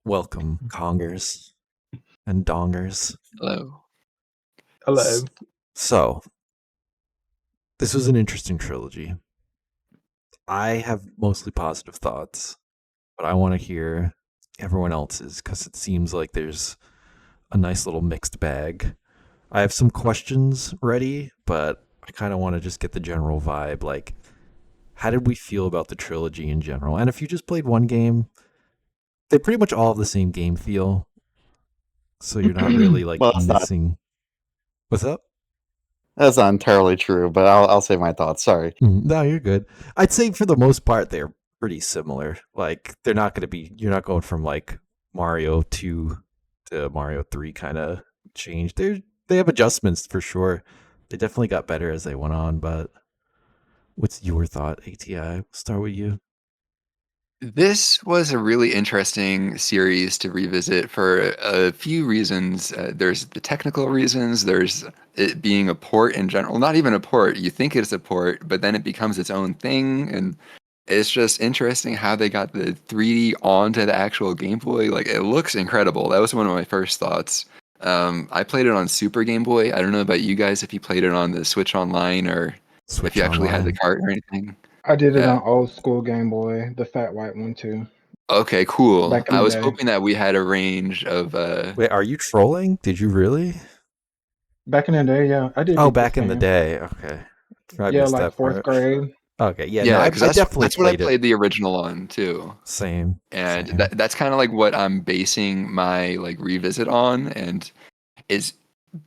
Welcome, Kongers and Dongers. Hello. Hello. So, this was an interesting trilogy. I have mostly positive thoughts, but I want to hear everyone else's because it seems like there's a nice little mixed bag. I have some questions ready, but I kind of want to just get the general vibe. Like, how did we feel about the trilogy in general? And if you just played one game, they pretty much all have the same game feel. So you're not really like Well, that's not missing. What's up? that's not entirely true, but I'll say my thoughts. Sorry. No, you're good. I'd say for the most part they're pretty similar. Like they're not going to be. You're not going from like Mario 2 to Mario 3 kind of change. They have adjustments for sure. They definitely got better as they went on. But what's your thought, ATI? We'll start with you. This was a really interesting series to revisit for a few reasons. There's the technical reasons, there's it being a port in general. Not even a port, you think it's a port, but then it becomes its own thing. And it's just interesting how they got the 3D onto the actual Game Boy. Like, it looks incredible. That was one of my first thoughts. I played it on Super Game Boy. I don't know about you guys if you played it on the Switch Online or if you actually had the cart or anything. I did it on old school Game Boy, the fat white one too. Okay, cool. Back in I the was day. hoping that we had a range of Wait, are you trolling? Did you really? Back in the day, yeah, I did. Oh, beat this back in the game. day. Okay. I Yeah, missed like that fourth part. grade. Okay, yeah, no, yeah, I because definitely that's what I played it. played the original on too. Same. And same. that's kind of like what I'm basing my like revisit on, and it's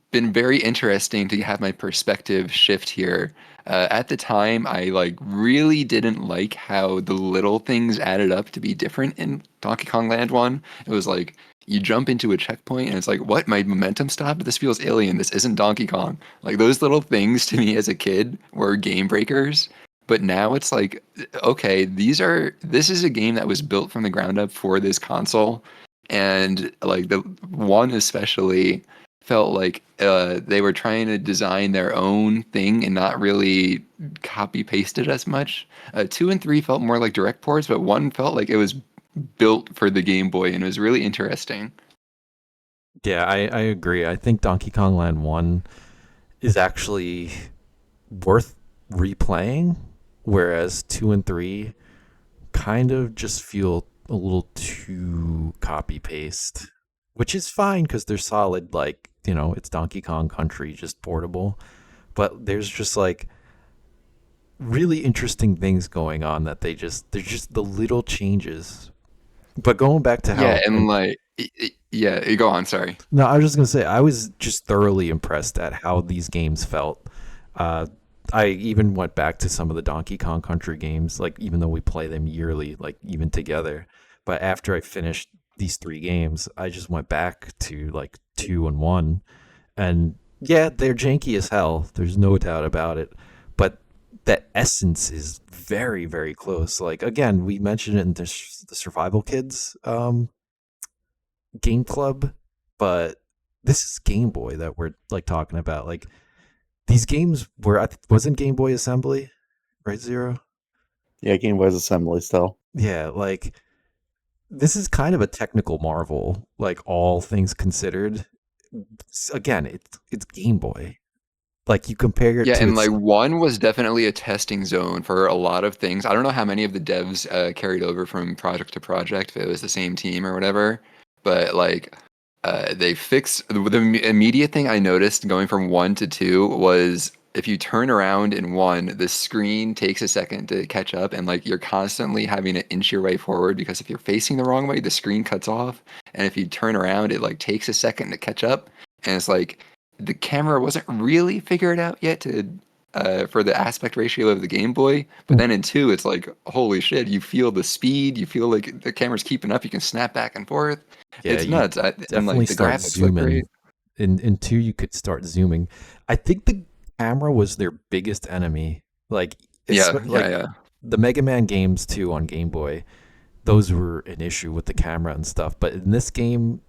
been very interesting to have my perspective shift here. At the time, I like really didn't like how the little things added up to be different in Donkey Kong Land 1. It was like you jump into a checkpoint and it's like, what? My momentum stopped? This feels alien. This isn't Donkey Kong. Like those little things to me as a kid were game breakers. But now it's like, okay, this is a game that was built from the ground up for this console. And like the one especially felt like they were trying to design their own thing and not really copy paste it as much. 2 and 3 felt more like direct ports, but 1 felt like it was built for the Game Boy, and it was really interesting. Yeah, I agree. I think Donkey Kong Land 1 is actually worth replaying, whereas 2 and 3 kind of just feel a little too copy paste, which is fine because they're solid. Like, it's Donkey Kong Country, just portable. But there's just like really interesting things going on that they're just the little changes. But going back to how Yeah, and like, yeah, go on, sorry. No, I was just gonna say I was just thoroughly impressed at how these games felt. I even went back to some of the Donkey Kong Country games, like even though we play them yearly, like even together. But after I finished these 3 games, I just went back to like 2 and 1, and yeah, they're janky as hell. There's no doubt about it. But that essence is very, very close. Like again, we mentioned it in the Survival Kids game club, but this is Game Boy that we're like talking about. Like these games wasn't Game Boy Assembly, right? Zero. Yeah, Game Boy's assembly still. Yeah, like this is kind of a technical marvel. Like all things considered, again, it's Game Boy. Like you compare it Yeah, to and like 1 was definitely a testing zone for a lot of things. I don't know how many of the devs carried over from project to project, if it was the same team or whatever, but like they fixed the immediate thing I noticed going from 1 to 2 was if you turn around in 1, the screen takes a second to catch up, and like you're constantly having to inch your way forward because if you're facing the wrong way, the screen cuts off, and if you turn around, it like takes a second to catch up, and it's like the camera wasn't really figured out yet to for the aspect ratio of the Game Boy. But then in 2, it's like, holy shit, you feel the speed, you feel like the camera's keeping up, you can snap back and forth. Yeah, It's you nuts. And definitely like the start graphics look great. zooming. In 2, you could start zooming. I think the camera was their biggest enemy. Like, Yeah. The Mega Man games too on Game Boy, those were an issue with the camera and stuff. But in this game,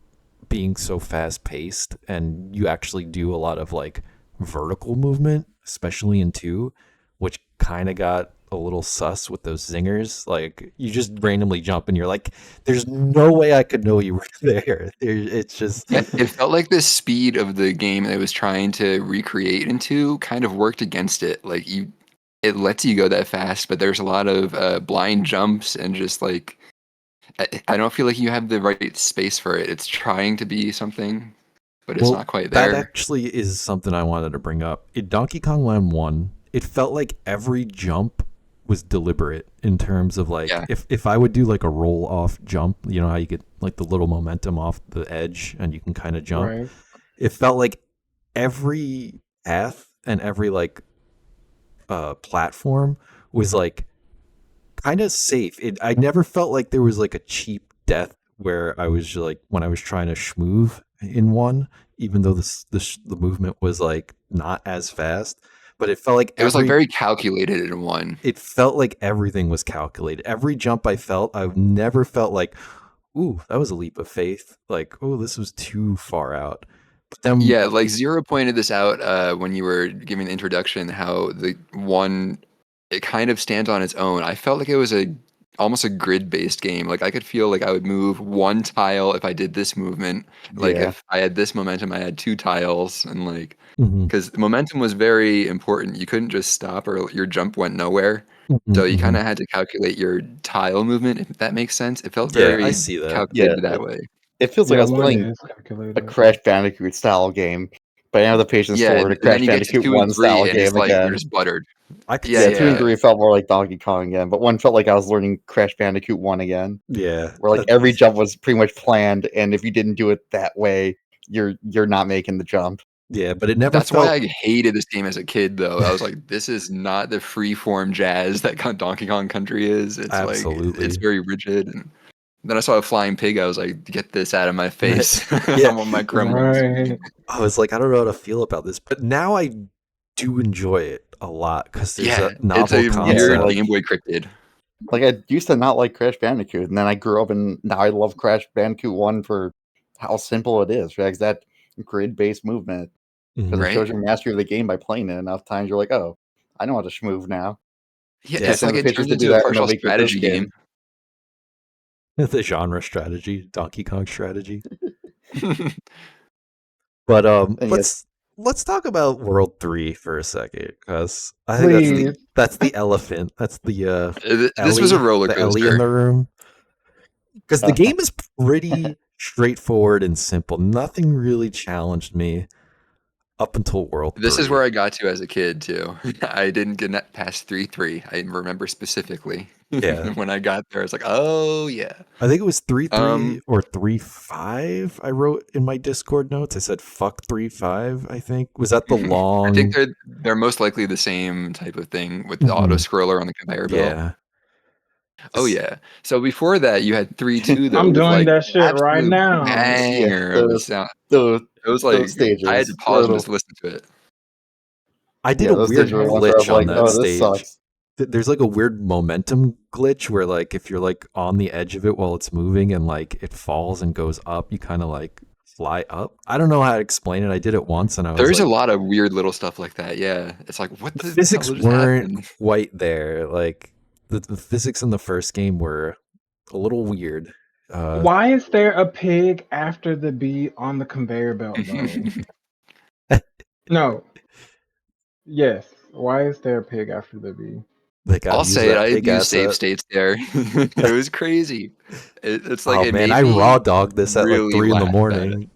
being so fast paced, and you actually do a lot of like vertical movement, especially in 2, which kind of got a little sus with those zingers. Like you just randomly jump and you're like, "There's no way I could know you were there." It's just It felt like the speed of the game that it was trying to recreate into kind of worked against it. Like it lets you go that fast, but there's a lot of blind jumps and just like I don't feel like you have the right space for it. It's trying to be something, but it's well, not quite that there. actually is something I wanted to bring up. In Donkey Kong Land 1, it felt like every jump was deliberate in terms of like Yeah. if I would do like a roll off jump, you know how you get like the little momentum off the edge and you can kind of jump. Right. It felt like every path and every like platform was like kind of safe. I never felt like there was like a cheap death where I was just like when I was trying to schmoove in one, even though the movement was like not as fast, but it felt like It was like very calculated in one. it felt like everything was calculated. Every jump I felt, I've never felt like, ooh, that was a leap of faith. Like, oh, this was too far out. But then, Yeah, like Zero pointed this out when you were giving the introduction, how the one it kind of stands on its own. I felt like it was almost a grid-based game. Like I could feel like I would move one tile if I did this movement. Like Yeah. if I had this momentum, I had two tiles, and like mhm, because momentum was very important. You couldn't just stop or your jump went nowhere. mhm, So you kind mhm. of had to calculate your tile movement, if that makes sense. It felt Yeah, I very see that. Yeah. calculated that way. It feels like Yeah, I was one playing is a calculated. Crash Bandicoot style game, but I have the patience Yeah, to and learn a then Crash you get to Bandicoot 2 and 1 style 3, and it's game like you're again. just buttered. I could Yeah, Yeah, see 2 and that. 3 felt more like Donkey Kong again, but 1 felt like I was learning Crash Bandicoot 1 again, Yeah, where like every jump was pretty much planned, and if you didn't do it that way, you're not making the jump. yeah, but it never That's why felt. I hated this game as a kid, though. I was like, this is not the free-form jazz that Donkey Kong Country is. It's like, it's Absolutely. very rigid. And then I saw a flying pig. I was like, get this out of my face. I Yeah, want my gremlins. Right. I was like, I don't know how to feel about this, but now I do enjoy it a lot because there's a Yeah, it's novel a Yeah, weird concept. Game Boy cryptid. like I used to not like Crash Bandicoot, and then I grew up and now I love Crash Bandicoot 1 for how simple it is, right? 'Cause that grid-based movement, because Mhm. it shows Right? your mastery of the game by playing it enough times. You're like, oh, I know how to schmoove now. Yeah, Yeah, Just it's have like the it patience turns to do into a that in a partial leak with this strategy game. game. the genre strategy, Donkey Kong strategy. But And yes, let's talk about World 3 for a second, because I think Please. that's the elephant. That's the This was a Ellie, roller the Ellie in coaster. the room. Because the game is pretty straightforward and simple. Nothing really challenged me up until World This is 3. where I got to as a kid too. I didn't get past 3-3. I remember specifically Yeah. when I got there. I was like, "Oh yeah." I think it was 3-3 Um, or 3-5. I wrote in my Discord notes. I said fuck 3-5, I think. Was that the I think long they're most likely the same type of thing with the auto Mhm. scroller on the conveyor belt. Yeah. Oh This- yeah. So before that, you had 3-2 though I'm with doing like that shit right absolute now. yeah, banger of a those sound. those It was those like I had to stages were pause and the just listen to it. I did yeah a those stages weird were the ones where I was glitch on like, that oh, this stage. sucks. There's like a weird momentum glitch where like if you're like on the edge of it while it's moving and like it falls and goes up, you kind of like fly up. I don't know how to explain it. I did it once and I was There's a like lot of weird little stuff like that. Yeah, it's like what the the hell physics just weren't happened? quite there. Like the physics in the first game were a little weird. Uh Why is there a pig after the bee on the conveyor belt, though? No. Yes. Why is there a pig after the bee? they got I'll to use say it. that I pig used save asset. states there. It was crazy. It's like Oh it man, made I raw me dogged this at like really 3 in the laugh about it. morning.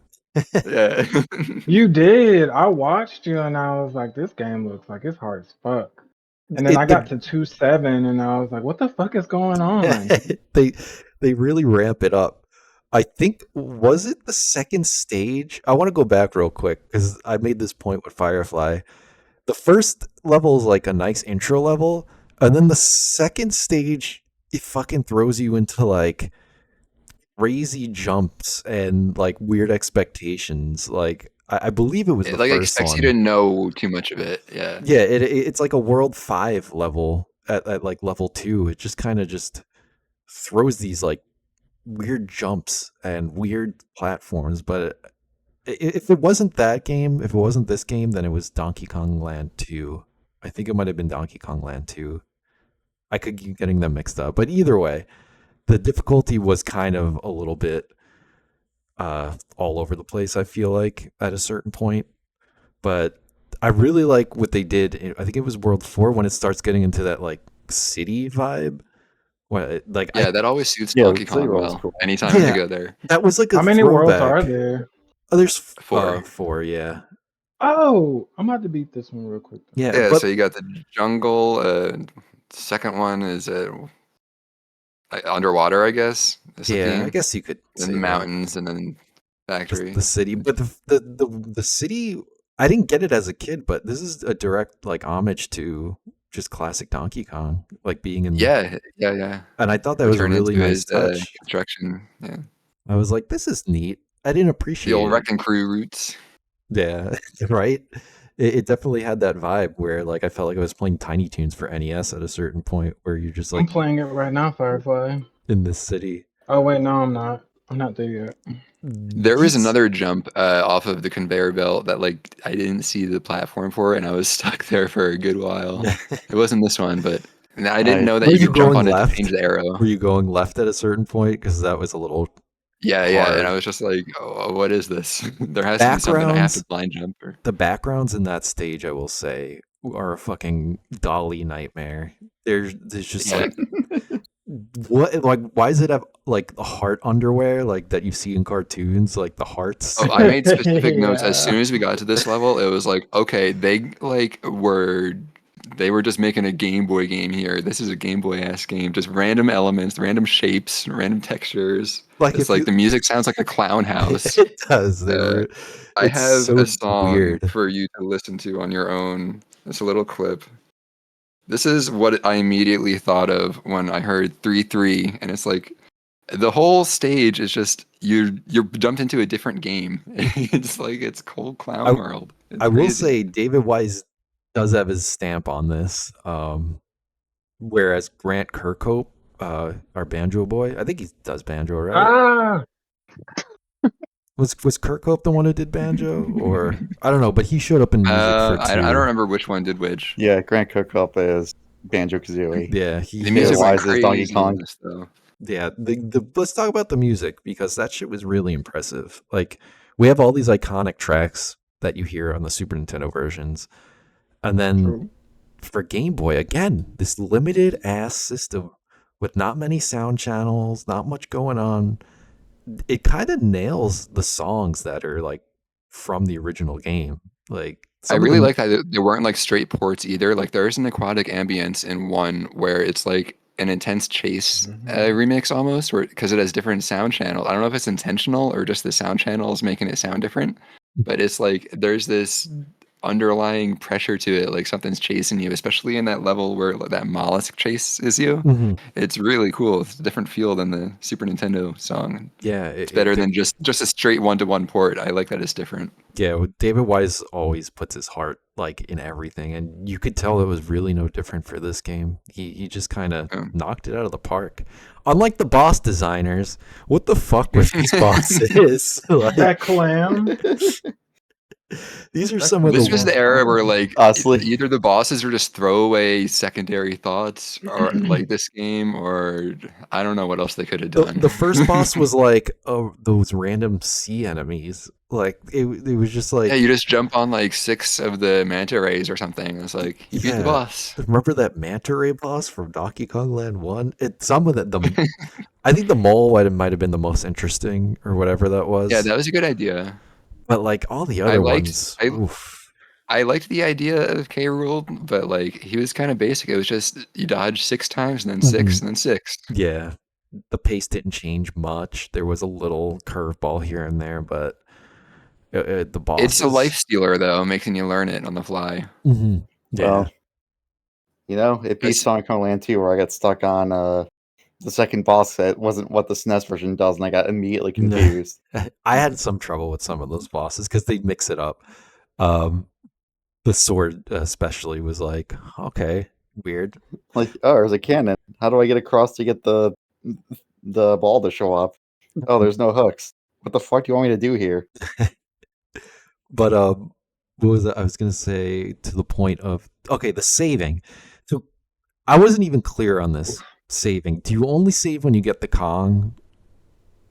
Yeah. You did. I watched you and I was like, this game looks like it's hard as fuck. And then I It got the to 2-7 and I was like, what the fuck is going on? they they really ramp it up. I think was it the second stage? I want to go back real quick because I made this point with Firefly. The first level is like a nice intro level, and then the second stage it fucking throws you into like crazy jumps and like weird expectations. Like I believe it was It the like first expects you to one. know too much of it. Yeah. Yeah, it's like a World 5 level at like level 2. It just kind of just throws these like weird jumps and weird platforms. But if it wasn't that game, if it wasn't this game, then it was Donkey Kong Land 2. I think it might have been Donkey Kong Land 2. I could keep getting them mixed up, but either way, the difficulty was kind of a little bit all over the place. I feel like at a certain point, but I really like what they did. I think it was World 4 when it starts getting into that like city vibe. Like Yeah, that always suits Yeah, Donkey the city Kong world's well. cool. Anytime Yeah. I go there. that was like a How many worlds throwback. are there? Oh, there's 4. 4, yeah. Oh, I'm about to beat this one real quick. Yeah, Yeah, but so you got the jungle. Second one is underwater, I guess. The yeah, I city, guess you could then say the that. mountains, and then factory. The city, but the city, I didn't get it as a kid, but this is a direct like homage to just classic Donkey Kong, like being in. Yeah. And I thought that We was a turn really into nice his touch. construction. Yeah, I was like, this is neat. I didn't the appreciate old it. wrecking crew roots. Yeah, right. It definitely had that vibe where like I felt like I was playing Tiny Toons for NES at a certain point where you're just I'm like playing it right now, Firefly. in this city. Oh wait, no, I'm not. I'm not there yet. There was These- another jump off of the conveyor belt that like I didn't see the platform for, and I was stuck there for a good while. It wasn't this one, but I didn't know that Were you you could jump going on it to left? change the arrow. Were you going left at a certain point? Because that was a little Yeah, and hard. I was just like, oh, what is this? There has to be something I have to Backgrounds. blind jump or. The backgrounds in that stage, I will say, are a fucking dolly nightmare. There's just Yeah. like what like why does it have like the heart underwear like that you see in cartoons, like the hearts? Oh, I made specific notes as Yeah. soon as we got to this level. It was like, okay, they were just making a Game Boy game here. This is a Game Boy ass game. Just random elements, random shapes, random textures. Like It's if like you the music sounds like a clown house. it does. They Uh, were I it's have so a song weird. for you to listen to on your own. It's a little clip. This is what I immediately thought of when I heard 3-3, and it's like the whole stage is just you're dumped into a different game. It's like it's Cold Clown I, World. It's I will crazy. say David Wise does have his stamp on this. Whereas Grant Kirkhope, our banjo boy, I think he does banjo, right? Ah, Was Kirkhope the one who did banjo, or I don't know, but he showed up in music for I 2. don't remember which one did which. Yeah, Grant Cookup is Banjo Kazooie. Yeah, The he music is. went Wise is Donkey crazy Kong. in this though. Yeah, let's talk about the music because that shit was really impressive. Like we have all these iconic tracks that you hear on the Super Nintendo versions, and then true. for Game Boy, again, this limited ass system with not many sound channels, not much going on. It kind of nails the songs that are like from the original game. Like I some of really them, like that they weren't like straight ports either. Like there's an aquatic ambience in one where it's like an intense chase remix almost, where because it has different sound channels. I don't know if it's intentional or just the sound channels making it sound different, but it's like there's this underlying pressure to it, like something's chasing you, especially in that level where that mollusk chases you. Mhm. It's really cool. It's a different feel than the Super Nintendo song. Yeah, It's better than just a straight one-to-one port. I like that it's different. yeah. David Wise always puts his heart like in everything, and you could tell it was really no different for this game. He just kind of Yeah. knocked it out of the park. Unlike the boss designers, what the fuck with these bosses? Like, That clam. these are some of This the was the era where like Honestly. either the bosses were just throwaway secondary thoughts or like this game, or I don't know what else they could have done. the first boss was like those random sea enemies. Like it was just like Yeah, you just jump on like 6 of the manta rays or something. It's like you beat Yeah. the boss. Remember that manta ray boss from Donkey Kong Land 1? Some of the I think the mole might have been the most interesting or whatever that was. Yeah, that was a good idea. But like all the I other liked- ones, I- oof. I liked the idea of K. Rool, but like he was kind of basic. It was just you dodge 6 times and then 6 and then 6. Yeah, the pace didn't change much. There was a little curveball here and there, but the boss. It's a life stealer though, making you learn it on the fly. Yeah, Well, you know, it beats It's- Donkey Kong Land 2 where I got stuck on the second boss that wasn't what the SNES version does, and I got immediately Nah. confused. I had some trouble with some of those bosses because they mix it up. The sword especially was like, okay, weird. Like, oh, there's a cannon. How do I get across to get the ball to show up? Oh, there's no hooks. What the fuck do you want me to do here? But what was it? I was gonna say to the point of the saving. So I wasn't even clear on this saving. Do you only save when you get the Kong?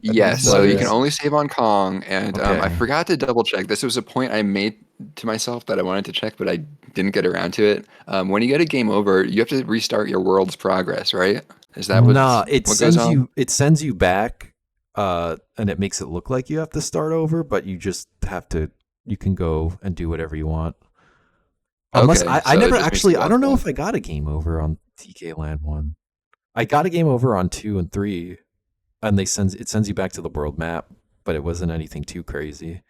Yes, What so you it can is? only save on Kong, and I Okay. forgot to double check. This was a point I made to myself that I wanted to check, but I didn't get around to it. When you get a game over, you have to restart your world's progress, right? Is that Nah, what goes on? it sends you back, and it makes it look like you have to start over, but you just have to. You can go and do whatever you want. Unless Okay, I so it never just makes you actually. I walk don't know back. if I got a game over on TK Land 1. I got a game over on 2 and 3, and it sends you back to the world map, but it wasn't anything too crazy.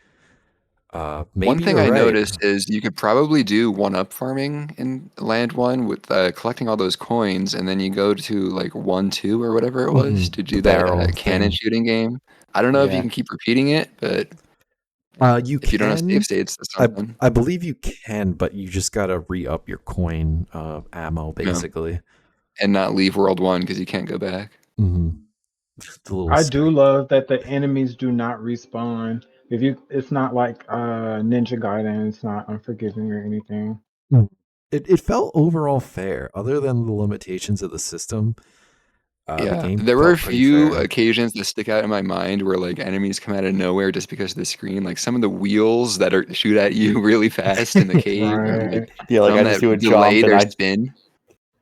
One Maybe thing you're I right. noticed is you could probably do one-up farming in Land 1 with collecting all those coins, and then you go to like 1, 2 or whatever it was to The do that barrel cannon thing. shooting game. I don't know if you Yeah. can keep repeating it, but You if you don't have save can. states, that's something. I believe you can, but you just gotta re-up your coin ammo, No, basically. and not leave World 1 because you can't go back. Mm-hmm. The little I do streak. love that the enemies do not respawn. If you, it's not like Ninja Gaiden. It's not Unforgiving or anything. Mm. It felt overall fair, other than the limitations of the system. The Yeah, game there were a felt pretty few fair. occasions that stick out in my mind where like enemies come out of nowhere just because of the screen. Like some of the wheels that are shoot at you really fast in the cave, or like Right. Yeah, like some I just that do a delay jump and their I. spin.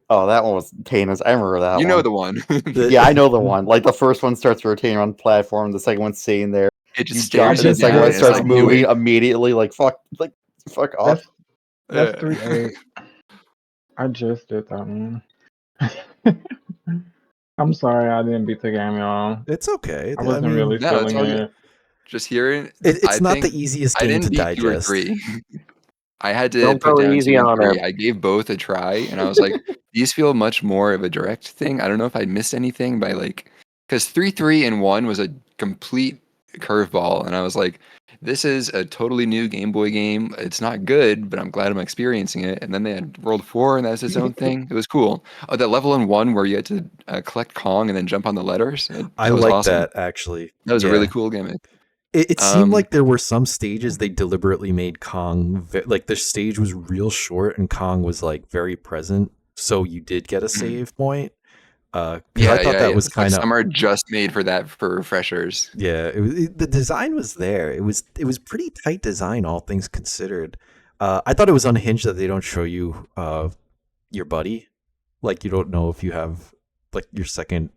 Oh, that one was heinous. I remember that You know one. the one. Yeah, I know the The one. Like the first one starts rotating on the platform, the second one's staying there. It You just jump, stares and you the second down, one and it's starts like do moving it. immediately. Fuck off. That's that's Uh, 3-8. I just did that one. I'm sorry I didn't beat the game, y'all. It's okay. I I wasn't mean, really no, it's feeling all good. it. Just hearing, I it's not think the easiest I game didn't to beat 2 or digest. 3. I had to Don't put go down 2 easy and on 3. her. I gave both a try, and I was like, these feel much more of a direct thing. I don't know if I missed anything by like, because 3, 3, and 1 was a complete curveball, and I was like, this is a totally new Game Boy game. It's not good, but I'm glad I'm experiencing it. And then they had World 4, and that's its own thing. It was cool. Oh, that level in 1 where you had to collect Kong and then jump on the letters. I That was like awesome. that actually. That was a really Yeah. cool gimmick. It seemed Um, like there were some stages they deliberately made Kong like the stage was real short and Kong was like very present, so you did get a mhm. save point. Because I Yeah, thought yeah, that yeah. was It's like kind of some are just made for that for refreshers. yeah. The design was there. It was pretty tight design, all things considered. I thought it was unhinged that they don't show you your buddy, like you don't know if you have like your second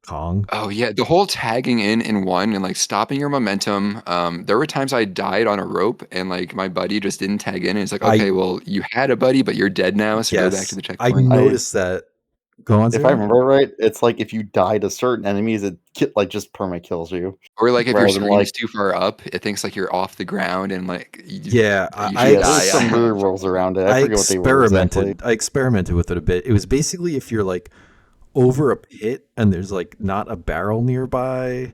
Kong. Oh yeah, the whole tagging in 1 and like stopping your momentum. There were times I died on a rope and like my buddy just didn't tag in, and it's like, I okay, well you had a buddy, but you're dead now, so go back to Yes, the I checkpoint. I noticed that. Go on, If I Zero. remember right, it's like if you die to certain enemies, like just perma kills you, Or like if your rather than screen is like too far up, it thinks like you're off the ground and like Yeah, you should yeah. There's some die. weird rules around it. I forget what they were exactly. I experimented with it a bit. It was basically if you're like over a pit and there's like not a barrel nearby,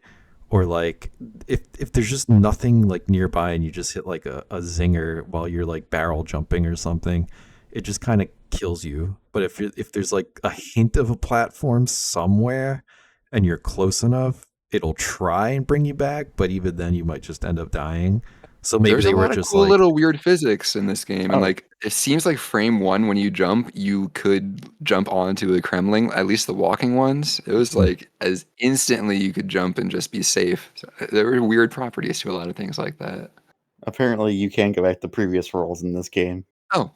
or like if there's just nothing like nearby and you just hit like a zinger while you're like barrel jumping or something, it just kind of kills you. But if there's like a hint of a platform somewhere and you're close enough, it'll try and bring you back, but even then you might just end up dying. So maybe There's a they were lot of just cool like, little weird physics in this game, and Oh, like it seems like frame 1 when you jump, you could jump onto a Kremling, at least the walking ones. It was "Hmm, like as instantly you could jump and just be safe. So, there were weird properties to a lot of things like that. apparently you can go back to previous roles in this game. Oh,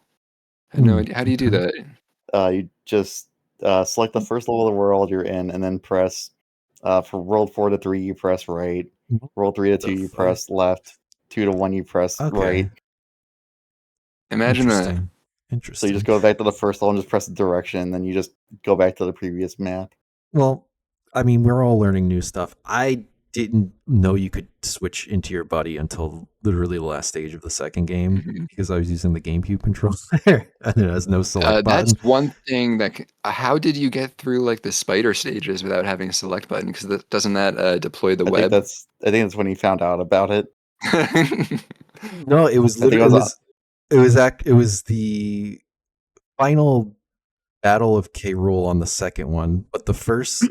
I had no idea. How do you do okay. that? You just select the first level of the world you're in, and then press for world 4 to 3 you press right, world 3 to 2 The you fuck? press left, 2 to 1 you press Okay. right. Imagine that. Interesting. So you just Interesting. go back to the first level and just press the direction, and then you just go back to the previous map. Well, I mean, we're all learning new stuff. I didn't know you could switch into your buddy until literally the last stage of the second game Mhm. because I was using the GameCube controller and it has no select That's button. one thing that. How did you get through like the spider stages without having a select button? Because doesn't that deploy the web? I think that's when he found out about it. No, it was I think it literally was it was the final battle of K. Rool on the second one, but the first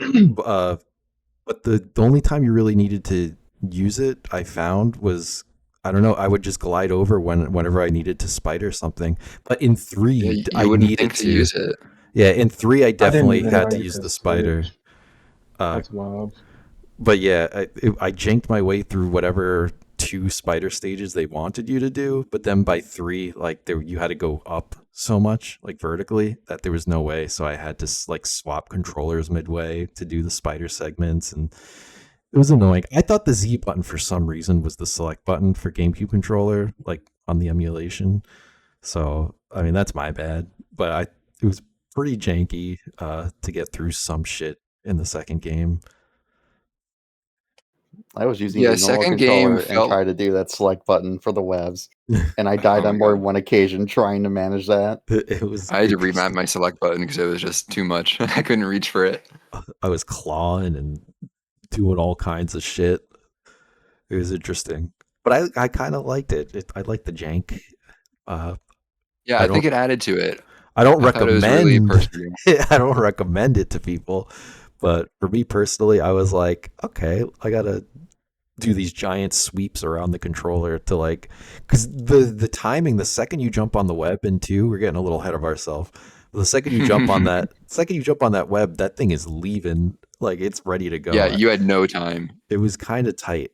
but the only time you really needed to use it, I found, was I don't know. I would just glide over whenever I needed to spider something. But in Yeah, three, you I wouldn't needed think to to. use it. Yeah, in 3, I I didn't definitely even had know to you use could the spider. switch. Uh, That's wild. but yeah, I janked my way through whatever 2 spider stages they wanted you to do. But then by 3, like you had to go up so much, like vertically, that there was no way. So I had to like swap controllers midway to do the spider segments, and it was annoying. I thought the Z button for some reason was the select button for GameCube controller, like on the emulation. So I mean that's my bad, but it was pretty janky to get through some shit in the second game. I was using Yeah, the normal second game controller and felt. tried to do that select button for the webs, and I Oh died my on more god. than one occasion trying to manage that. It was I had to remap interesting. my select button because it was just too much. I couldn't reach for it. I was clawing and doing all kinds of shit. It was interesting, but I kind of liked it. I liked the jank. Uh, Yeah, I I think don't it added to it. I don't I thought it was really recommend personable. I don't recommend it to people, but for me personally, I was like, okay, I gotta do these giant sweeps around the controller to like, because the timing, the second you jump on the web in 2, we're getting a little ahead of ourselves. The second you jump on that web, that thing is leaving, like it's ready to Yeah, go. you had no time. It was kind of tight,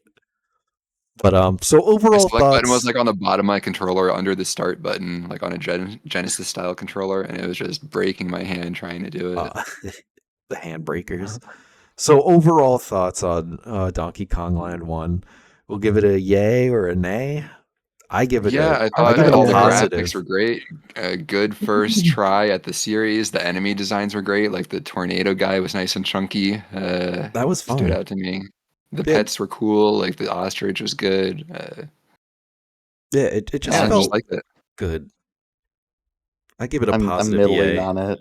but so My overall select button was thoughts. like on the bottom of my controller under the start button, like on a Genesis style controller, and it was just breaking my hand trying to do it. uh, the handbreakers. So overall thoughts on Donkey Kong Land 1. We'll give it a yay or a nay. I give it Yeah, a I I I thought give say it a all the yay. graphics positive. were great. A good first try at the series. The enemy designs were great. Like the tornado guy was nice and chunky. That was Stood fun. out to me. The Yeah, pets were cool. Like the ostrich was good. yeah, it just Yeah, I I'm just felt liked it. good. I give it a I'm positive middling yay. on it.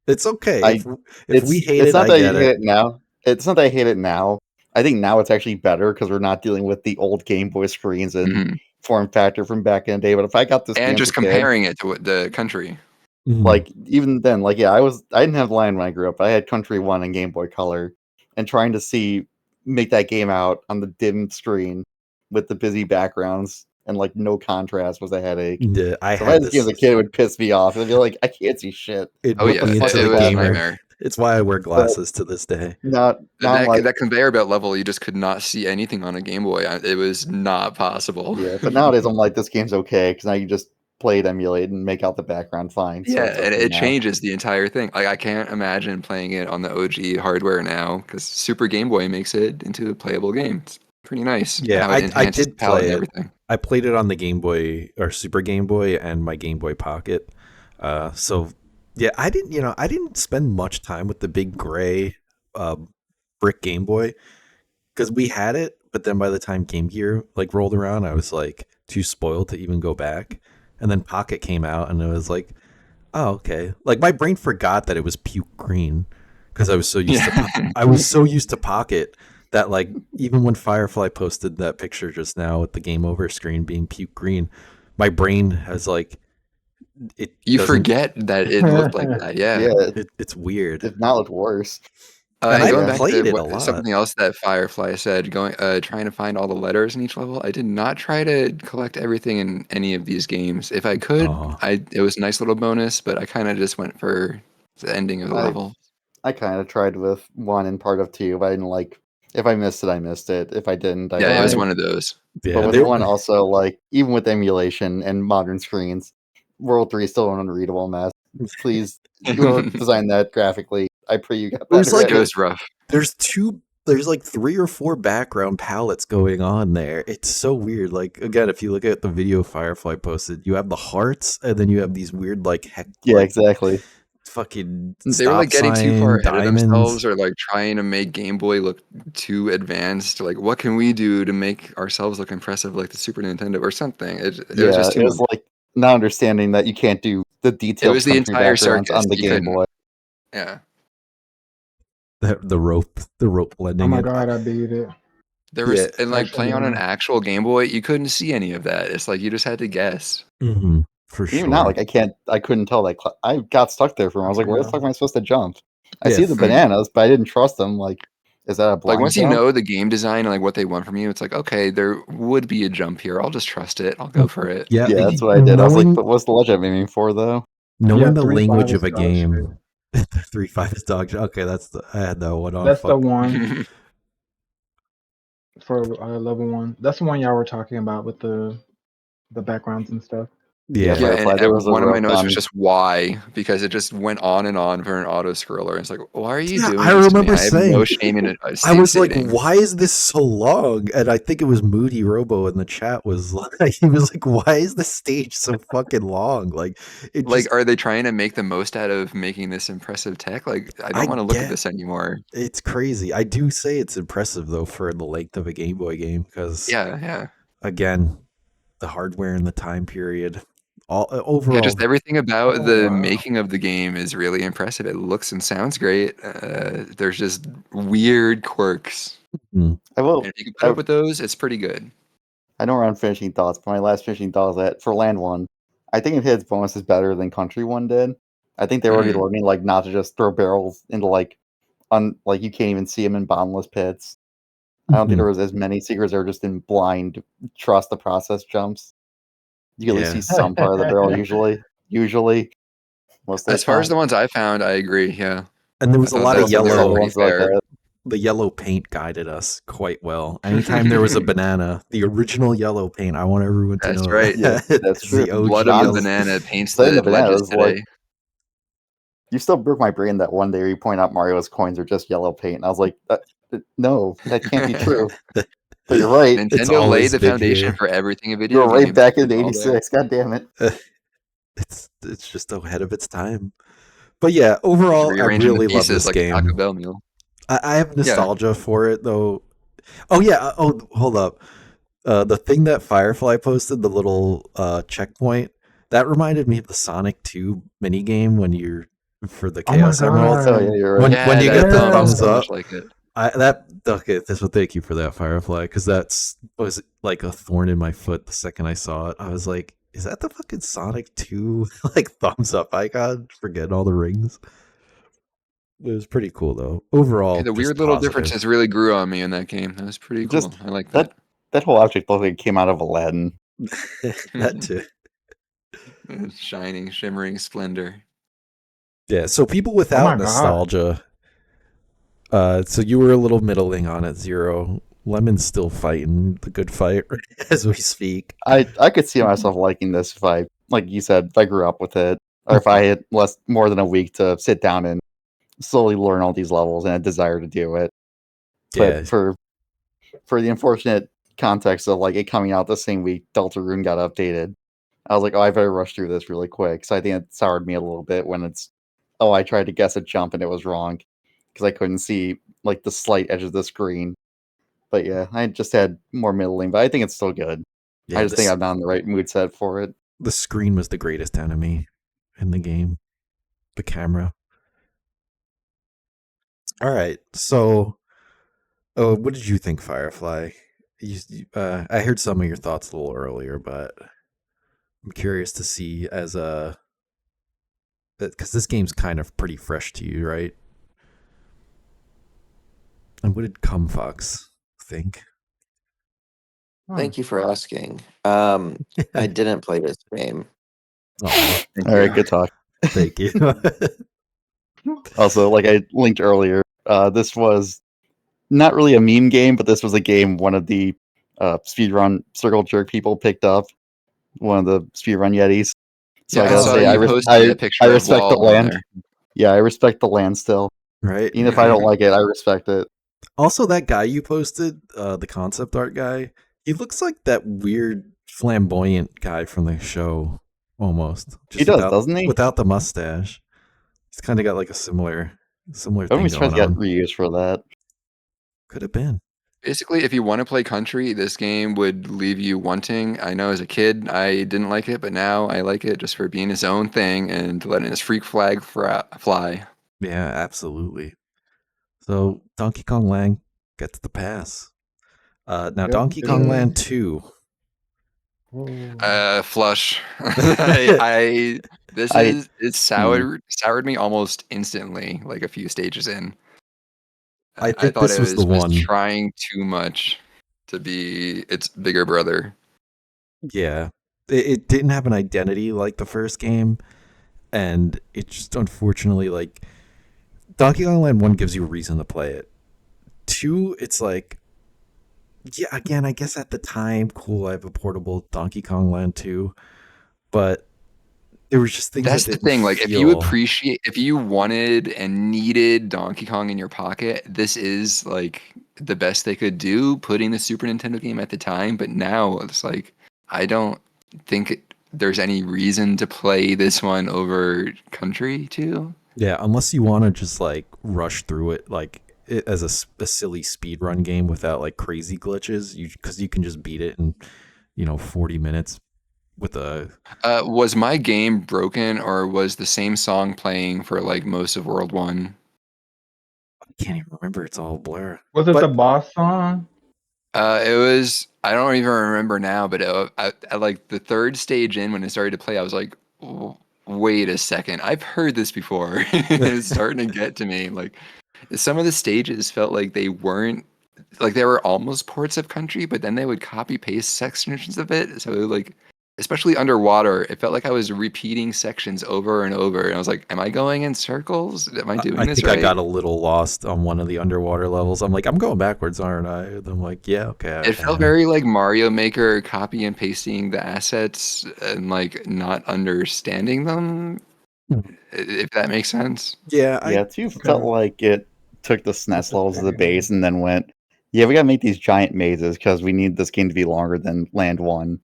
It's okay I if we hate it's it, not I that you get hate it. it now. It's not that I hate it now. I think now it's actually better because we're not dealing with the old Game Boy screens and Mhm. form factor from back in the day. But if I got this And game as a just kid, comparing it to the country. Mhm. like even then, like yeah, I didn't have Lion when I grew up. I had Country One and Game Boy Color, and trying to make that game out on the dim screen with the busy backgrounds and like no contrast was a headache. Yeah, I So if I had had this game as this. a kid, it would piss me off. I'd be like, I can't see shit. It Oh whipped yeah, What the me fuck into it is the was a blackness? gamer. nightmare. It's why I wear But glasses to this day. now I'm like, That conveyor belt level, you just could not see anything on a Game Boy. It was not possible. yeah. But nowadays, I'm like, this game's okay because now you just play it, emulate, and make out the background fine. So Yeah, it's and okay it now. changes the entire thing. Like I can't imagine playing it on the OG hardware now because Super Game Boy makes it into a playable game. It's pretty nice Yeah, how it I enhances the did palette play and it. everything. I played it on the Game Boy or Super Game Boy and my Game Boy Pocket. So yeah, I didn't spend much time with the big gray uh, brick Game Boy because we had it, but then by the time Game Gear like rolled around, I was like too spoiled to even go back. And then Pocket came out, and it was like, oh okay. Like my brain forgot that it was puke green because Yeah. I was so used to Pocket that like even when Firefly posted that picture just now with the game over screen being puke green, my brain has like it You doesn't forget that it looked like that. Yeah. Yeah, it's weird. if not, looked worse. And And But I going yeah, back to played it a lot. something else that Firefly said, trying to find all the letters in each level. I did not try to collect everything in any of these games. If I could, Oh, it was a nice little bonus, but I kind of just went for the ending of the I level. I kind of tried with one and part of two, but I didn't like. If I missed it, I missed it. If I didn't, I Yeah, it was didn't. one of those. But yeah, with they one, also like even with emulation and modern screens, World 3 is still an unreadable mess. Please, whoever It designed that graphically, I pray you got was better like at it. was rough. there's like 3 or 4 background palettes going on there. It's so weird. Like again, if you look at the video Firefly posted, you have the hearts and then you have these weird Yeah, like exactly. fucking They were like stop getting too far sign ahead of diamonds. themselves or like trying to make Game Boy look too advanced. Like, what can we do to make ourselves look impressive like the Super Nintendo or something? It was Yeah, just too it was much. like not understanding that you can't do the It detailed was the country entire backgrounds circus. on the You Game couldn't. Boy. Yeah. The rope Oh blending my it. god, I beat it. There was Yeah. and like Actually, playing on an no. actual Game Boy, you couldn't see any of that. It's like you just had to guess. For Even now, sure. like I couldn't tell. Like I got stuck there for. I was like, where the Yeah. fuck am I supposed to jump? I Yeah. see the bananas, but I didn't trust them. Like, is that a Like blind once you jump? know the game design and like what they want from you, it's like, okay, there would be a jump here. I'll just trust it. I'll go for it. Yeah. Yeah, that's what I did. I was like, Knowing but what's the ledge I'm aiming for though? Knowing the 3.5 language is of a dog shit. game. 3.5 is dog shit. Okay, I had that one on. That's the Fuck. one for level 1. That's the one y'all were talking about with the backgrounds and stuff. Yeah, Yeah. Yeah, and Firefly. There was a one of my real notes was fun. just why, because it just went on and on for an auto scroller. It's like, why are you Yeah, doing I this to me? remember I have no saying, shame in it. I was like, Sitting. why is this so long? And I think it was Moody Robo in the chat was like, he was like, why is the stage so fucking long? Like, it Like, just, are they trying to make the most out of making this impressive tech? Like, I I don't want to look at get, this anymore. it's crazy. I do say it's impressive though for the length of a Game Boy game because, Yeah. again, the hardware and the time period, all Yeah, overall, just everything about Oh, the wow. making of the game is really impressive. It looks and sounds great. There's just weird quirks. I will. And if you can put up with those, it's pretty good. I know we're on finishing thoughts, but my last finishing thought is that for Land 1, I think it hits bonuses better than Country 1 did. I think they were already Mhm. learning like not to just throw barrels into like you can't even see them in bottomless pits. I don't think there was as many secrets that were just in blind trust the process jumps. You at least yeah. see some part of the barrel usually most of the As far as time. the ones I found, I agree. Yeah, And there I was a thought lot of that There they were were other yellow. pretty ones like fair. that. The yellow paint guided us quite well. Anytime there was a banana, the original yellow paint, I want everyone to That's know right. Yeah, that that's it's true. the The OG blood of the yellow. banana paints Saying the the banana ledges was like today. you still broke my brain that one day where you point out Mario's coins are just yellow paint. And I was like, no, that can't be true. But you're right. It's Nintendo laid always the been foundation here. for everything in You video were right games. back in It's all there. '86. God damn it. It's just ahead of its time. But yeah, Just overall, I rearranging the really love pieces this like a Taco game. Bell meal. I have Yeah. nostalgia for it though. Oh yeah. Oh, hold up. The thing that Firefly posted, the little checkpoint, that reminded me of the Sonic 2 minigame when you're for the Oh my Chaos Emeralds. Oh yeah, god. you're right. When Yeah, you that get the felt thumbs so Yes. much up, like it. okay. So thank you for that, Firefly, because that's was like a thorn in my foot the second I saw it. I was like, is that the fucking Sonic 2 like thumbs up icon for getting all the rings? It was pretty cool though. Yeah, Overall, the just weird little positive. differences really grew on me in that game. That was pretty cool. Just I like that. that whole object looked like it came out of Aladdin. That too. Shining, shimmering splendor. Yeah, so people Oh my without god. nostalgia, so you were a little middling on it, Zero. Lemon's still fighting the good fight as we speak. I could see myself liking this if I, like you said, if I grew up with it, or if I had more than a week to sit down and slowly learn all these levels and a desire to do it. Yeah, But for the unfortunate context of like it coming out the same week Deltarune got updated, I was like, oh, I better rush through this really quick. So I think it soured me a little bit when it's, oh, I tried to guess a jump and it was wrong because I couldn't see like the slight edge of the screen. But yeah, I just had more middling, but I think it's still good. I yeah. just think I'm not in the right mood set for it. The screen was the greatest enemy in the game. The camera. All right, so what did you think, Firefly? I heard some of your thoughts a little earlier, but I'm curious to see as a because this game's kind of pretty fresh to you, right? And what did Cumfox think? Thank you for asking. I didn't play this game. Aw, Thank All right, you. good talk. thank you. Also, like I linked earlier, this was not really a meme game, but this was a game one of the speedrun circle jerk people picked up, one of the speedrun yetis. So Yeah, I I gotta saw Oh say, you yeah. posted a I picture of respect the Wall on land. there. Yeah, I respect the land still. Right. Even if I don't like it, I respect it. Also, that guy you posted, the concept art guy, he looks like that weird flamboyant guy from the show, almost. He does, doesn't he? without the mustache. He's kind of got like a similar I'm thing surprised going he got on. reused for that. Could have been. Basically, if you want to play country, this game would leave you wanting. I know as a kid, I didn't like it, but now I like it just for being its own thing and letting his freak flag fly. Yeah, absolutely. So Donkey Kong Land gets the pass. Now Yep. Donkey Kong Land 2. Flush. This I it soured me almost instantly, like a few stages in. I I think thought this it was the was one. trying too much to be its bigger brother. Yeah. It didn't have an identity like the first game. and it just unfortunately like Donkey Kong Land 1 gives you a reason to play it. 2, it's like, yeah, again, I guess at the time, cool, I have a portable Donkey Kong Land 2, but there was just things that That's the didn't thing. Like, feel. if you wanted and needed Donkey Kong in your pocket, this is like the best they could do, putting the Super Nintendo game at the time. But now it's like, I don't think there's any reason to play this one over Country 2. Yeah, unless you want to just like rush through it like it, as a silly speed run game without like crazy glitches, because you can just beat it in 40 minutes with a. Was my game broken, or was the same song playing for like most of World 1? I can't even remember. It's all blur. Was it the But boss song? It was, I don't even remember now, but I like the third stage in when it started to play, I was like, wait a second, I've heard this before. It's starting to get to me. Like, some of the stages felt like they weren't, like they were almost ports of Country, but then they would copy paste sections of it. So like, especially underwater, it felt like I was repeating sections over and over. And I was like, am I going in circles? Am I doing I this think I right? got a little lost on one of the underwater levels. I'm like, I'm going backwards, aren't I? And I'm like, yeah, okay. It felt very like Mario Maker, copy and pasting the assets and like not understanding them, if that makes sense. Yeah, Yeah, too Okay. felt like it took the SNES levels as the base and then went, yeah, we gotta make these giant mazes because we need this game to be longer than Land 1.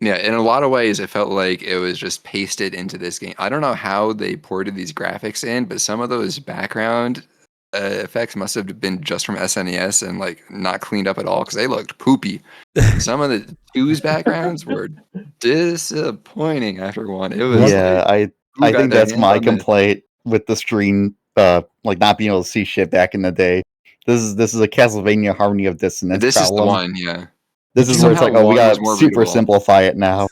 Yeah, in a lot of ways, it felt like it was just pasted into this game. I don't know how they ported these graphics in, but some of those background effects must have been just from SNES and like not cleaned up at all because they looked poopy. Some of the two's backgrounds were disappointing after one. It was one. Yeah, like, I who got think their that's hands my on this? complaint with the screen, like not being able to see shit back in the day. This is a Castlevania Harmony of Dissonance This is the problem. one, yeah. This Did is where you it's Somehow like, oh, we one was gotta more super readable. simplify it now.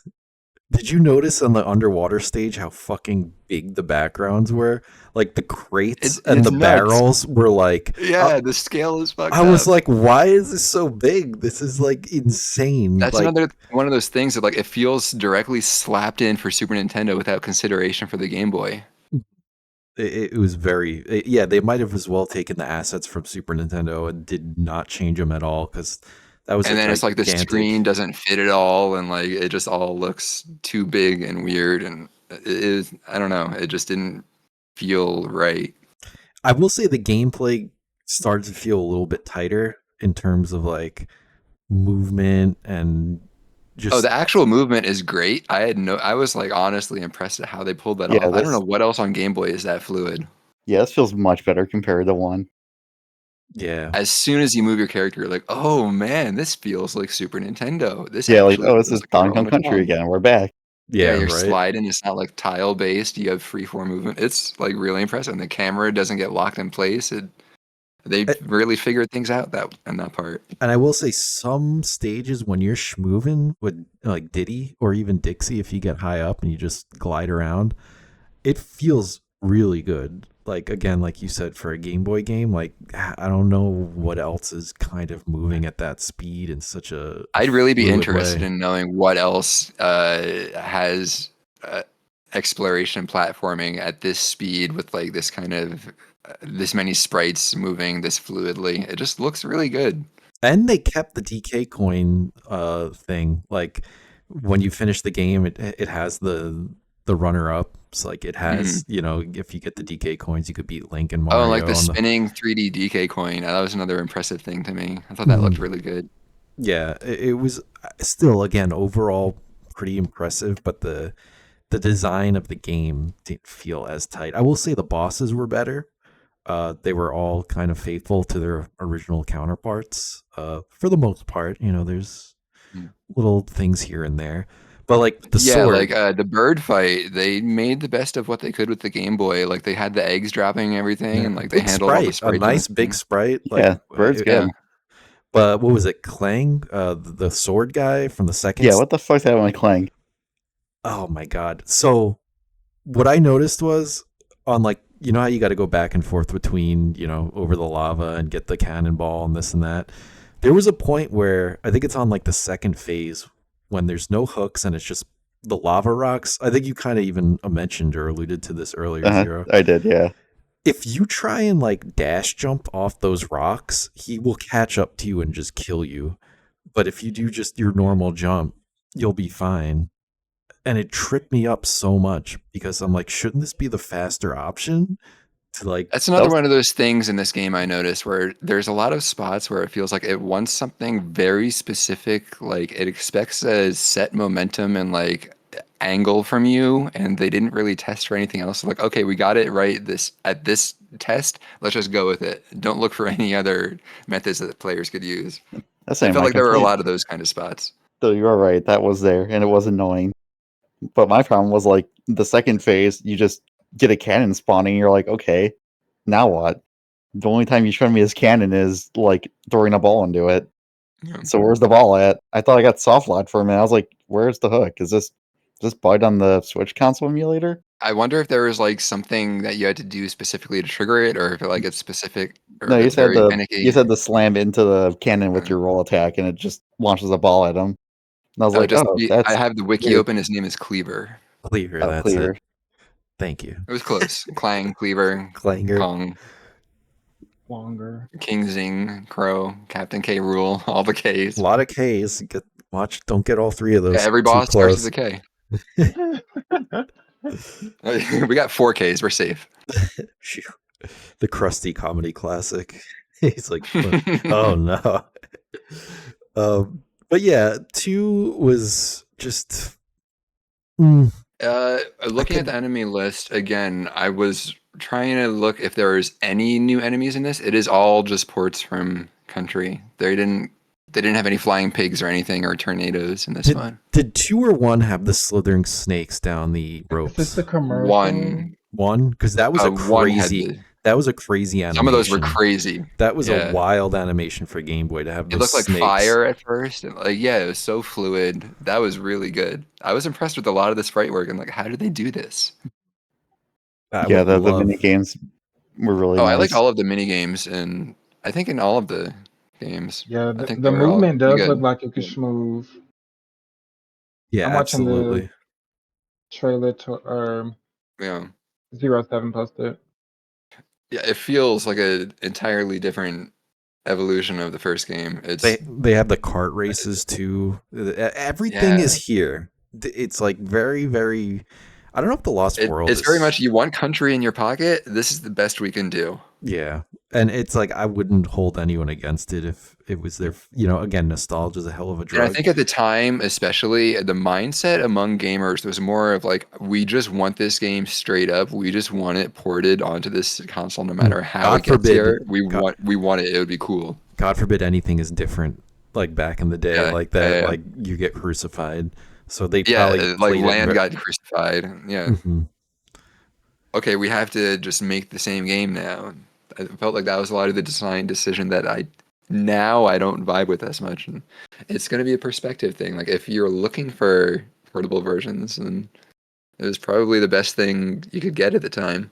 Did you notice on the underwater stage how fucking big the backgrounds were? Like the crates and It's the nuts. barrels were like. Yeah, the scale is I fucked was up. like, why is this so big? This is like insane. That's Like another one of those things that like it feels directly slapped in for Super Nintendo without consideration for the Game Boy. it was yeah, they might have as well taken the assets from Super Nintendo and did not change them at all because that was a And then it's like the screen gigantic. doesn't fit at all, and like it just all looks too big and weird, and it is, I don't know, it just didn't feel right. I will say the gameplay started to feel a little bit tighter in terms of like movement and Oh, just. the actual movement is great. I was like honestly impressed at how they pulled that Yeah, off. I don't know what else on Game Boy is that fluid. this feels much better compared to 1. Yeah. As soon as you move your character, you're like, oh man, this feels like Super Nintendo. This Yeah, like, actually oh, this feels is like a Donkey roll Kong on the Country tongue. again. We're back. Yeah, Yeah, you're right. sliding. It's not like tile based. You have freeform movement. It's like really impressive. And the camera doesn't get locked in place. They really figured things out that in that part. And I will say some stages when you're schmoving with like Diddy or even Dixie, if you get high up and you just glide around, it feels really good. Like again, like you said, for a Game Boy game, like I don't know what else is kind of moving at that speed in such a I'd really be fluid interested way. in knowing what else has exploration and platforming at this speed with like this kind of this many sprites moving this fluidly. It just looks really good. And they kept the DK coin thing. Like when you finish the game, it has the runner up. It's like it has, Mhm. if you get the DK coins, you could beat Link and Oh, and like Mario the on the. spinning 3D DK coin. That was another impressive thing to me. I thought that looked Mhm. really good. Yeah, it was still again overall pretty impressive, but the design of the game didn't feel as tight. I will say the bosses were better. They were all kind of faithful to their original counterparts. For the most part, there's little things here and there, but like the Yeah, like sword. the bird fight, they made the best of what they could with the Game Boy. Like they had the eggs dropping and everything, Yeah, and a like they big handled all the sprite, a sprites and nice big everything. sprite. Like, Yeah, Bird's Yeah. good. but what was it, Clang, the sword guy from the second? Yeah, what the fuck's that on my Clang? Oh my god! So what I noticed was on like how you got to go back and forth between over the lava and get the cannonball and this and that. There was a point where I think it's on like the second phase when there's no hooks and it's just the lava rocks. I think you kind of even mentioned or alluded to this earlier, Zero. I did, yeah. If you try and like dash jump off those rocks, he will catch up to you and just kill you. But if you do just your normal jump, you'll be fine. And it tripped me up so much because I'm like, shouldn't this be the faster option? To like, That's another one of those things in this game I noticed where there's a lot of spots where it feels like it wants something very specific, like it expects a set momentum and like angle from you, and they didn't really test for anything else. Like, okay, we got it right at this test. Let's just go with it. Don't look for any other methods that the players could use. That's I not felt my like there were a complaint. lot of those kind of spots. So you're right, that was there, and it was annoying. But my problem was like the second phase, you just get a cannon spawning, and you're like, okay, now what? The only time you show me his cannon is like throwing a ball into it. Yeah. So where's the ball at? I thought I got soft locked for a minute. I was like, where's the hook? Is this bugged on the Switch console emulator? I wonder if there was like something that you had to do specifically to trigger it, or if it like it's specific, or No, if you it's said very the finicky. you said the slam into the cannon with your roll attack, and it just launches a ball at him. And I was like, oh, I that's have the wiki weird. open. His name is Cleaver. Cleaver, Oh, that's clear. it. Thank you. It was close. Clang, Cleaver, Clanger. Kong, Longer. King Zing, Crow, Captain K. Rule, all the Ks. A lot of Ks. Don't get all three of those. Yeah, every too boss starts close. with a K. We got 4 Ks. We're safe. Phew. The crusty comedy classic. He's like, oh no. But yeah, 2 was just. Looking at the enemy list again, I was trying to look if there was any new enemies in this. It is all just ports from Country. They didn't have any flying pigs or anything or tornadoes in this one. Did 2 or 1 have the slithering snakes down the ropes? Is this the commercial? One, because that was a crazy. That was a crazy animation. Some of those were crazy. That was a wild animation for Game Boy to have those It looked like snakes. fire at first. And it was so fluid. That was really good. I was impressed with a lot of the sprite work and like, how did they do this? The mini games were really nice. I like all of the mini games, and I think in all of the games. Yeah, I think the movement does look like it could smooth. Yeah, I'm watching absolutely. the trailer to 07 posted. Yeah, it feels like an entirely different evolution of the first game. They have the kart races too. Everything is here. It's like very, very. I don't know if the Lost World. It's very much you want Country in your pocket. This is the best we can do. Yeah, and it's like I wouldn't hold anyone against it if it was their. Again, nostalgia is a hell of a drug. And I think at the time, especially, the mindset among gamers was more of like, we just want this game straight up. We just want it ported onto this console, no matter how it gets here. We want it. It would be cool. God forbid anything is different. Like back in the day, like that, like you get crucified. So they probably like Land got crucified. Yeah. Mm-hmm. Okay, we have to just make the same game now. I felt like that was a lot of the design decision that I don't vibe with as much. And it's going to be a perspective thing. Like if you're looking for portable versions, then it was probably the best thing you could get at the time.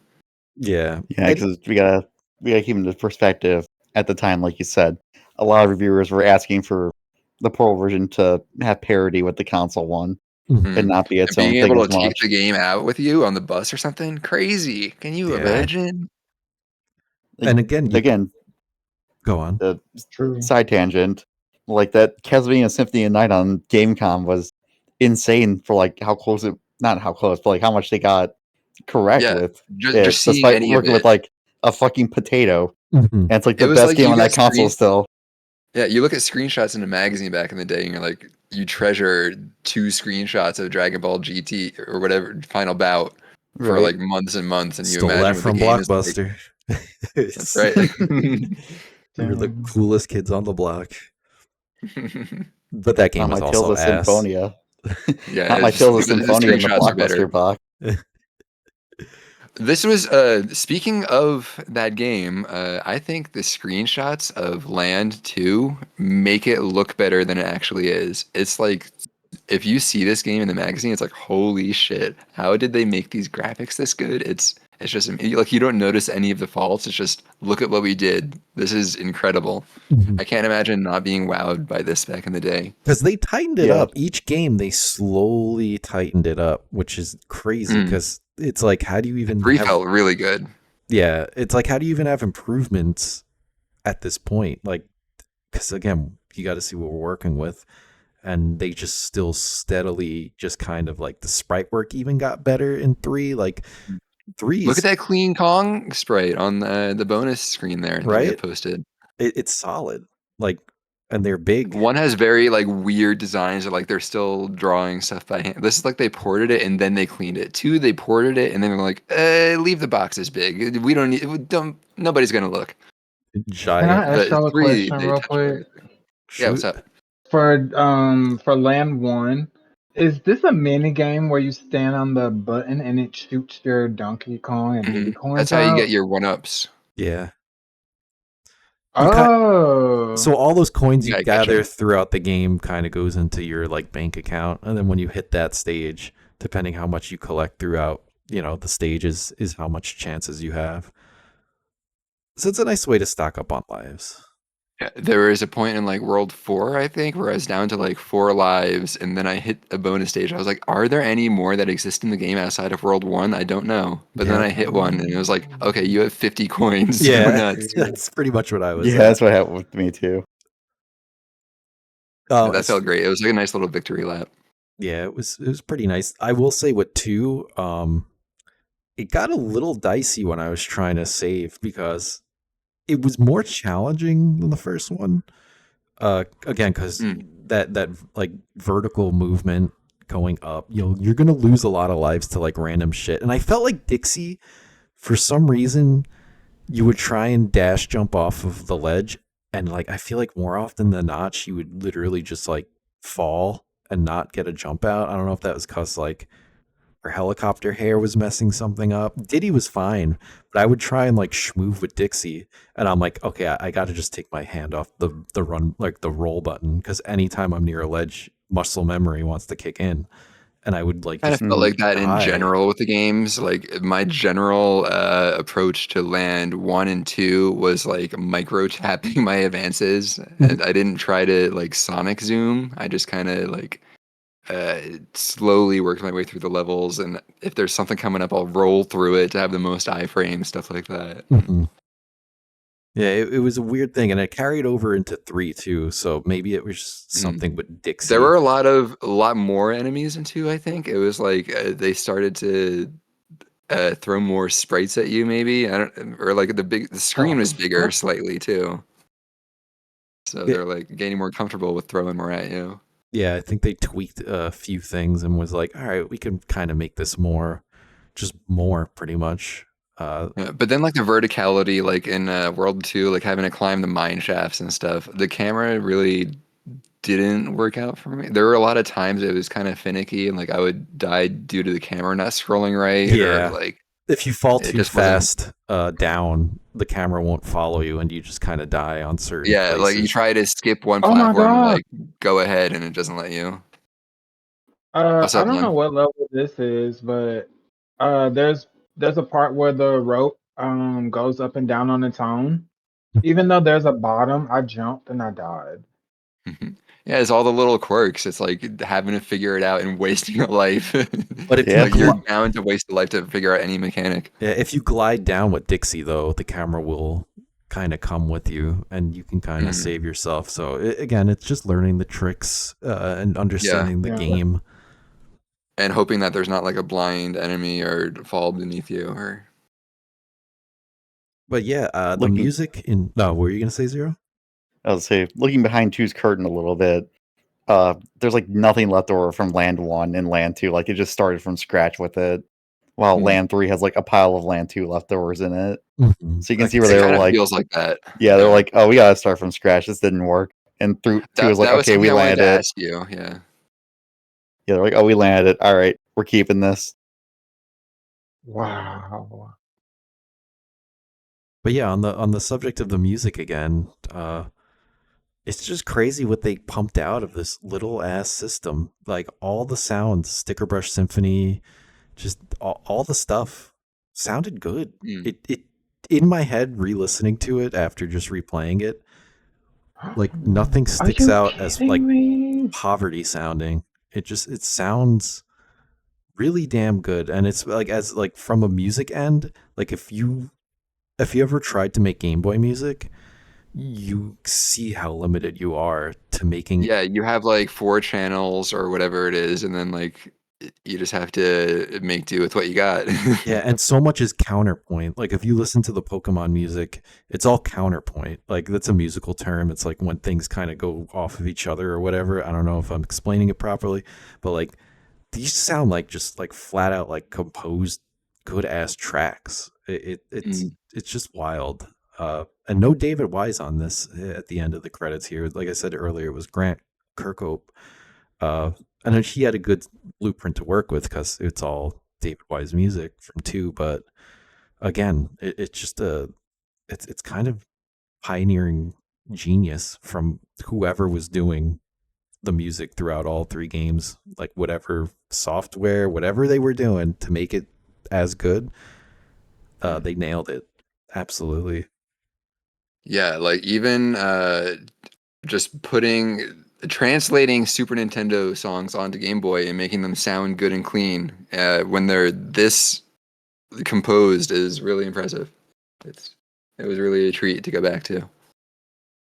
Yeah, because we gotta keep into perspective. At the time, like you said, a lot of reviewers were asking for the portable version to have parity with the console one and not be its own thing. Being able to take the game out with you on the bus or something crazy. Can you imagine? And again, go on. The side tangent, like that Castlevania Symphony of Night on Gamecom was insane for like how close it, not how close, but like how much they got correct with. Just seeing despite any working of it. with like a fucking potato, and it's like the It was best like game you on that got console still. Yeah, you look at screenshots in a magazine back in the day, and you're like, you treasure 2 screenshots of Dragon Ball GT or whatever Final Bout for like months and months, and Stole you imagine that from Blockbuster. That's right. We're the coolest kids on the block. But that game was also ass. Symphonia. Yeah, not my Tales of Symphonia in the Blockbuster box. This was speaking of that game. I think the screenshots of Land 2 make it look better than it actually is. It's like if you see this game in the magazine, it's like holy shit! How did they make these graphics this good? It's It's just like you don't notice any of the faults. It's just look at what we did. This is incredible. I can't imagine not being wowed by this back in the day. Because they tightened it Yeah. up. Each game, they slowly tightened it up, which is crazy because it's like, how do you even 3 have... felt really good. Yeah, it's like, how do you even have improvements at this point? Like, because again, you got to see what we're working with. And they just still steadily just kind of like the sprite work even got better in 3. Like, 3 Look is... at that clean Kong sprite on the bonus screen there that we have Right? posted. It's solid. Like, and they're big. 1 has very like weird designs that like they're still drawing stuff by hand. This is like they ported it and then they cleaned it. 2, they ported it and then they're like, leave the boxes big. We don't need. Nobody's gonna look. Can Giant. I ask But y'all a 3, question they real touch quick? everything. Yeah, what's Shoot. up? For Land 1, is this a mini game where you stand on the button and it shoots your Donkey Kong and Diddy That's coins how you out? get your 1-ups. Yeah. Oh, So all those coins you Yeah, I gather gotcha. throughout the game kind of goes into your like bank account, and then when you hit that stage, depending how much you collect throughout, the stages is how much chances you have. So it's a nice way to stock up on lives. Yeah, there was a point in like World 4, I think, where I was down to like 4 lives, and then I hit a bonus stage. I was like, are there any more that exist in the game outside of World 1? I don't know. But then Yeah. I hit one, and it was like, okay, you have 50 coins. Go Yeah, nuts. that's pretty much what I was Yeah, at. that's what happened with me too. Oh, That felt great. It was like a nice little victory lap. yeah, it was pretty nice. I will say with 2, it got a little dicey when I was trying to save because it was more challenging than the first one. Again, because that like vertical movement going up, you're gonna lose a lot of lives to like random shit. And I felt like Dixie, for some reason, you would try and dash jump off of the ledge, and like I feel like more often than not, she would literally just like fall and not get a jump out. I don't know if that was because like her helicopter hair was messing something up. Diddy was fine, but I would try and like schmoove with Dixie, and I'm like, okay, I got to just take my hand off the run, like the roll button, because anytime I'm near a ledge, muscle memory wants to kick in, and I would like Kind of just felt like that in die. general with the games. Like my general approach to Land 1 and 2 was like micro tapping my advances, and I didn't try to like sonic zoom. I just kind of like slowly worked my way through the levels, and if there's something coming up, I'll roll through it to have the most iframes, stuff like that. Mhm. Yeah, it was a weird thing, and it carried over into 3 too. So maybe it was something with Dixie. There were a lot more enemies in 2. I think it was like they started to throw more sprites at you, maybe. I don't, or like the screen was bigger slightly too. So Yeah. they're like getting more comfortable with throwing more at you. Yeah, I think they tweaked a few things and was like, all right, we can kind of make this more pretty much. Yeah, but then like the verticality, like in World 2, like having to climb the mine shafts and stuff, the camera really didn't work out for me. There were a lot of times it was kind of finicky, and like I would die due to the camera not scrolling right, or Yeah. like If you fall it too just wasn't. fast down, the camera won't follow you, and you just kind of die on certain Yeah, like you places. try to skip one oh my platform, God. like go ahead, and it doesn't let you. I What's up, don't know Len? what level this is, but there's a part where the rope goes up and down on its own. Even though there's a bottom, I jumped and I died. Yeah, it's all the little quirks. It's like having to figure it out and wasting a life. But if Yeah. Like you're bound to waste a life to figure out any mechanic. if you glide down with Dixie, though, the camera will kind of come with you, and you can kind of save yourself. So again, it's just learning the tricks and understanding the Yeah. game. And hoping that there's not like a blind enemy or fall beneath you or But yeah, the Looking- music in... No, what were you going to say, Zero? I would say, looking behind 2's curtain a little bit, there's like nothing left over from Land 1 and Land 2. Like it just started from scratch with it. While Land 3 has like a pile of Land 2 leftovers in it. Mm-hmm. So you can see where they it were kind of like, feels like that. yeah, they're like, oh, we gotta start from scratch. This didn't work. And 2 was like, that was okay, we something I wanted landed to it. ask you. Yeah. Yeah, they're like, oh, we landed it. All right, we're keeping this. Wow. But yeah, on the subject of the music again, it's just crazy what they pumped out of this little ass system. Like all the sounds, Sticker Brush Symphony, just all the stuff. sounded good. Mm. It in my head, re-listening to it after just replaying it, like nothing Are sticks you out as like kidding me? poverty sounding. It sounds really damn good, and it's like as like from a music end, like if you ever tried to make Game Boy music, you see how limited you are to making. Yeah, you have like 4 channels or whatever it is, and then like you just have to make do with what you got. Yeah, and so much is counterpoint. Like if you listen to the Pokemon music, it's all counterpoint. Like that's a musical term. It's like when things kind of go off of each other or whatever. I don't know if I'm explaining it properly, but like these sound like just like flat out like composed good ass tracks. Mm. It's just wild. And no David Wise on this at the end of the credits here. Like I said earlier, it was Grant Kirkhope. Uh, and then he had a good blueprint to work with because it's all David Wise music from 2. But again, it's just it's kind of pioneering genius from whoever was doing the music throughout all 3 games, like whatever software, whatever they were doing to make it as good, they nailed it. Absolutely. Yeah, like even just translating Super Nintendo songs onto Game Boy and making them sound good and clean when they're this composed is really impressive. It was really a treat to go back to.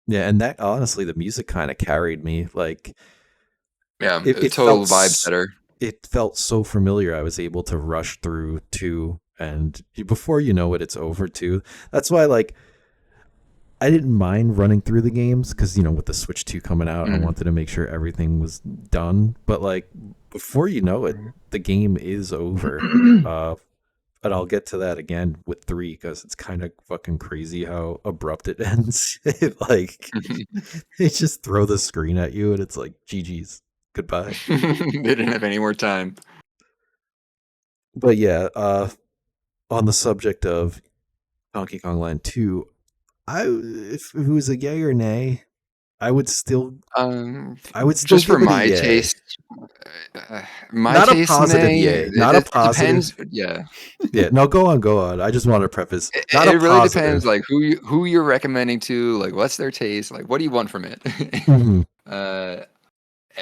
Yeah, and that honestly, the music kind of carried me. Like Yeah, it total felt vibe setter. it felt so familiar. I was able to rush through 2, and before you know it, it's over 2. That's why like I didn't mind running through the games because with the Switch 2 coming out, I wanted to make sure everything was done. But like before you know it, the game is over. And I'll get to that again with 3 because it's kind of fucking crazy how abrupt it ends. Like they just throw the screen at you and it's like GG's, goodbye. They didn't have any more time. But yeah, on the subject of Donkey Kong Land 2, if it was a yay or nay, I would still Just for give it a my yay. taste, my Not a taste, positive nay. yay. Not a It positive. depends. Yeah, Yeah, no, go on. I just want to preface. Not a it really depends. positive. Like who you're recommending to. Like what's their taste. Like what do you want from it? Mhm. uh,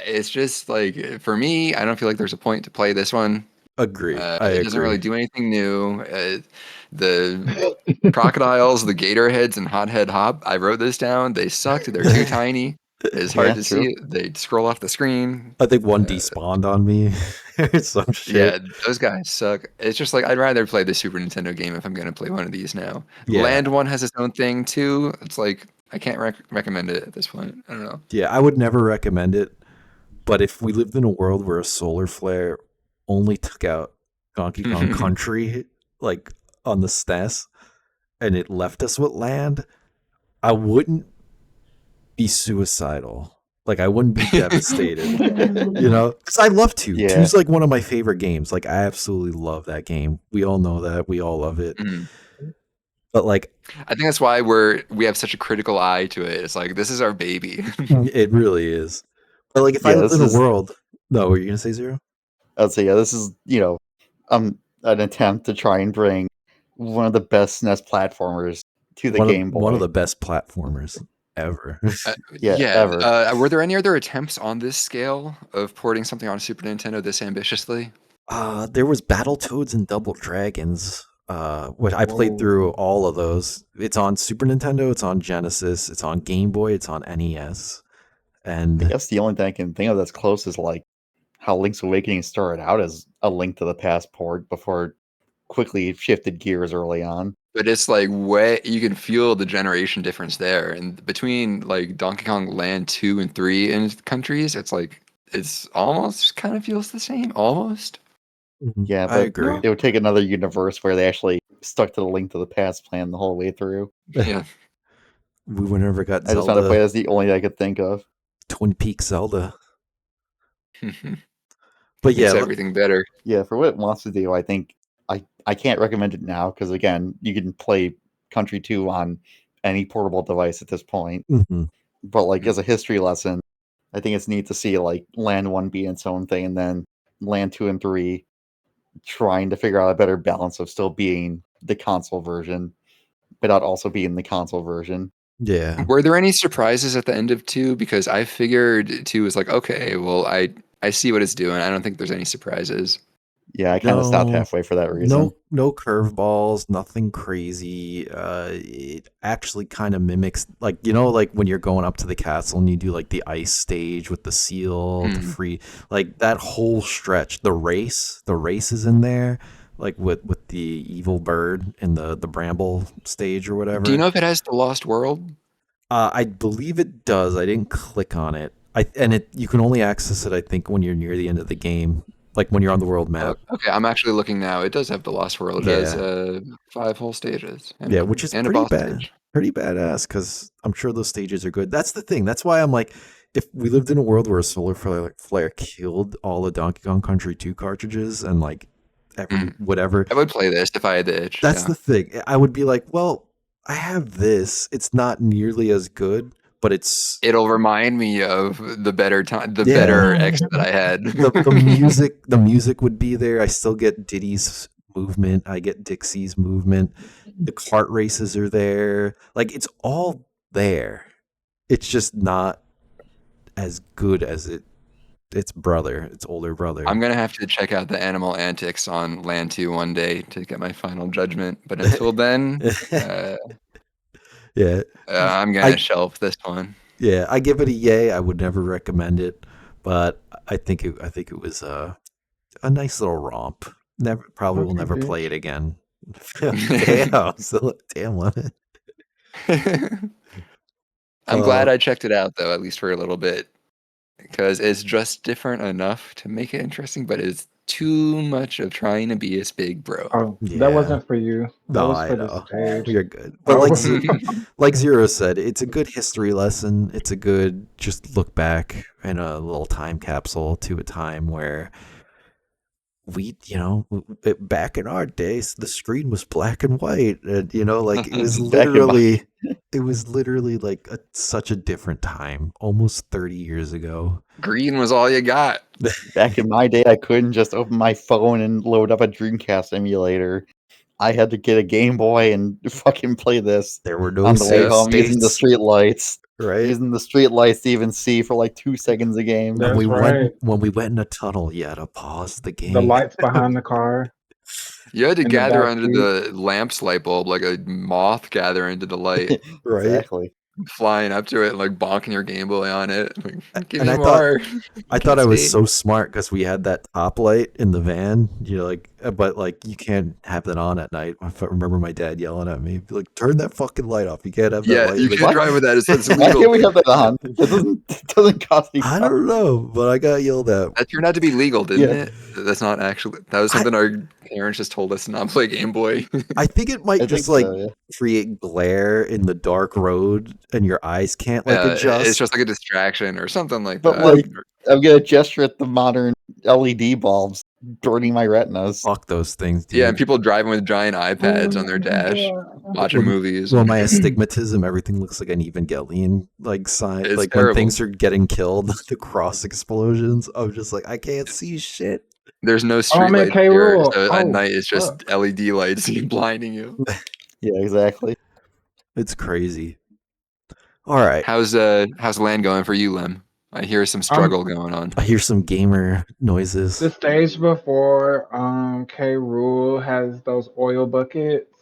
it's just like for me, I don't feel like there's a point to play this one. Agree. I It doesn't really agree. do anything new. The crocodiles, the gator heads, and Hothead Hop. I wrote this down. They sucked. They're too tiny. It's hard Yeah, to true. see. They scroll off the screen. I think one despawned on me or some shit. Yeah, those guys suck. It's just like I'd rather play the Super Nintendo game if I'm gonna play one of these now. Yeah. Land One has its own thing too. It's like I can't recommend it at this point. I don't know. Yeah, I would never recommend it. But if we lived in a world where a solar flare only took out Donkey Kong Country, like on the SNES, and it left us with land, I wouldn't be suicidal. Like I wouldn't be devastated. Because I love 2. Yeah. 2's like one of my favorite games. Like I absolutely love that game. We all know that. We all love it. Mhm. But like I think that's why we have such a critical eye to it. It's like this is our baby. it really is. But like if I Yeah, lived this in a is. world, no, were you gonna say Zero? I'd say, yeah, this is an attempt to try and bring one of the best SNES platformers to the Game One of Boy. the best platformers ever. Yeah, Yeah. ever. Were there any other attempts on this scale of porting something on Super Nintendo this ambitiously? There was Battletoads and Double Dragons. Which I played through Whoa. all of those. It's on Super Nintendo, it's on Genesis, it's on Game Boy, it's on NES. I And guess the only thing I can think of that's close is like how Link's Awakening started out as a Link to the Past port before quickly shifted gears early on. But it's like way you can feel the generation difference there, and between like Donkey Kong Land 2 and 3 in countries, it's like it's almost kind of feels the same, almost. Yeah, I but agree. it would take another universe where they actually stuck to the Link to the Past plan the whole way through. Yeah. We never got I just found to play Zelda, that's the only thing I could think of. Twin Peaks Zelda. But Makes yeah, everything better. Yeah, for what it wants to do, I think I can't recommend it now because again, you can play Country 2 on any portable device at this point. mhm. But like as a history lesson, I think it's neat to see like Land 1 be its own thing and then Land 2 and 3 trying to figure out a better balance of still being the console version, but not also being the console version. Yeah. Were there any surprises at the end of 2? Because I figured 2 was like, okay, well, I see what it's doing. I don't think there's any surprises. Yeah, I kind of stopped No, halfway for that reason. no curveballs, nothing crazy. It actually kind of mimics, like, like when you're going up to the castle and you do like the ice stage with the seal to free, like that whole stretch. The race is in there, like with the evil bird in the bramble stage or whatever. Do you know if it has the Lost World? I believe it does. I didn't click on it. You can only access it, I think, when you're near the end of the game, like when you're on the world map. Okay, I'm actually looking now. It does have the Lost World. It has 5 whole stages. And, Yeah, which is and a pretty boss bad, stage. pretty badass. Because I'm sure those stages are good. That's the thing. That's why I'm like, if we lived in a world where a solar flare killed all the Donkey Kong Country 2 cartridges and like whatever, I would play this if I had the itch. that's yeah. the thing. I would be like, well, I have this. It's not nearly as good, but It'll remind me of the better time, the Yeah. better X that I had. the music would be there. I still get Diddy's movement. I get Dixie's movement. The kart races are there. Like, it's all there. It's just not as good as its older brother. I'm gonna have to check out the animal antics on Land 2 one day to get my final judgment. But until then, Yeah. I'm gonna shelf this one. Yeah, I give it a yay. I would never recommend it, but I think it was a nice little romp. Probably will Okay, never bitch. play it again. Damn, so damn Lemon. I'm glad I checked it out though, at least for a little bit, because it's just different enough to make it interesting, but it's too much of trying to be a big bro. Oh, Yeah. that wasn't for you. That No, was I for know. the stage. You're good. But like Zero said, it's a good history lesson. It's a good just look back in a little time capsule to a time where back in our days, the screen was black and white, and like it was literally like such a different time, almost 30 years ago. Green was all you got. Back in my day, I couldn't just open my phone and load up a Dreamcast emulator. I had to get a Game Boy and fucking play this There were no on the way save home using the states, street lights. right? Using the street lights to even see for like 2 seconds a game. That's when right. we went in a tunnel, you had to pause the game. The lights behind the car. You had to In the gather back under seat. the lamp's light bulb like a moth gather into the light, Right? Exactly. flying up to it and like bonking your Game Boy on it. Like, give And me I thought- more. I thought I was so smart because we had that top light in the van. But like you can't have that on at night. I remember my dad yelling at me, like, "Turn that fucking light off! You can't have that Yeah, light." you in the can't van." drive with that. It's Why illegal. can't we have that on? It doesn't cost any I money. don't know, but I got yelled at. That turned out to be legal, didn't Yeah. it? That's not actually. That was something our parents just told us to not play Game Boy. I think it might I just think like so, yeah. create glare in the dark road, and your eyes can't like adjust. It's just like a distraction or something like But, that. like, I'm gonna gesture at the modern LED bulbs burning my retinas. Fuck those things, dude. Yeah, and people driving with giant iPads on their dash, watching movies. Well, my astigmatism, everything looks like an Evangelion like sign. It's Like terrible. when things are getting killed, the cross explosions. I'm just like, I can't see shit. There's no I'm street at lights K. here, Rool. so at Oh, night it's just fuck. LED lights blinding you. Yeah, exactly. It's crazy. All right, How's land going for you, Lem? I hear some struggle going on. I hear some gamer noises. The stage before K. Rool has those oil buckets,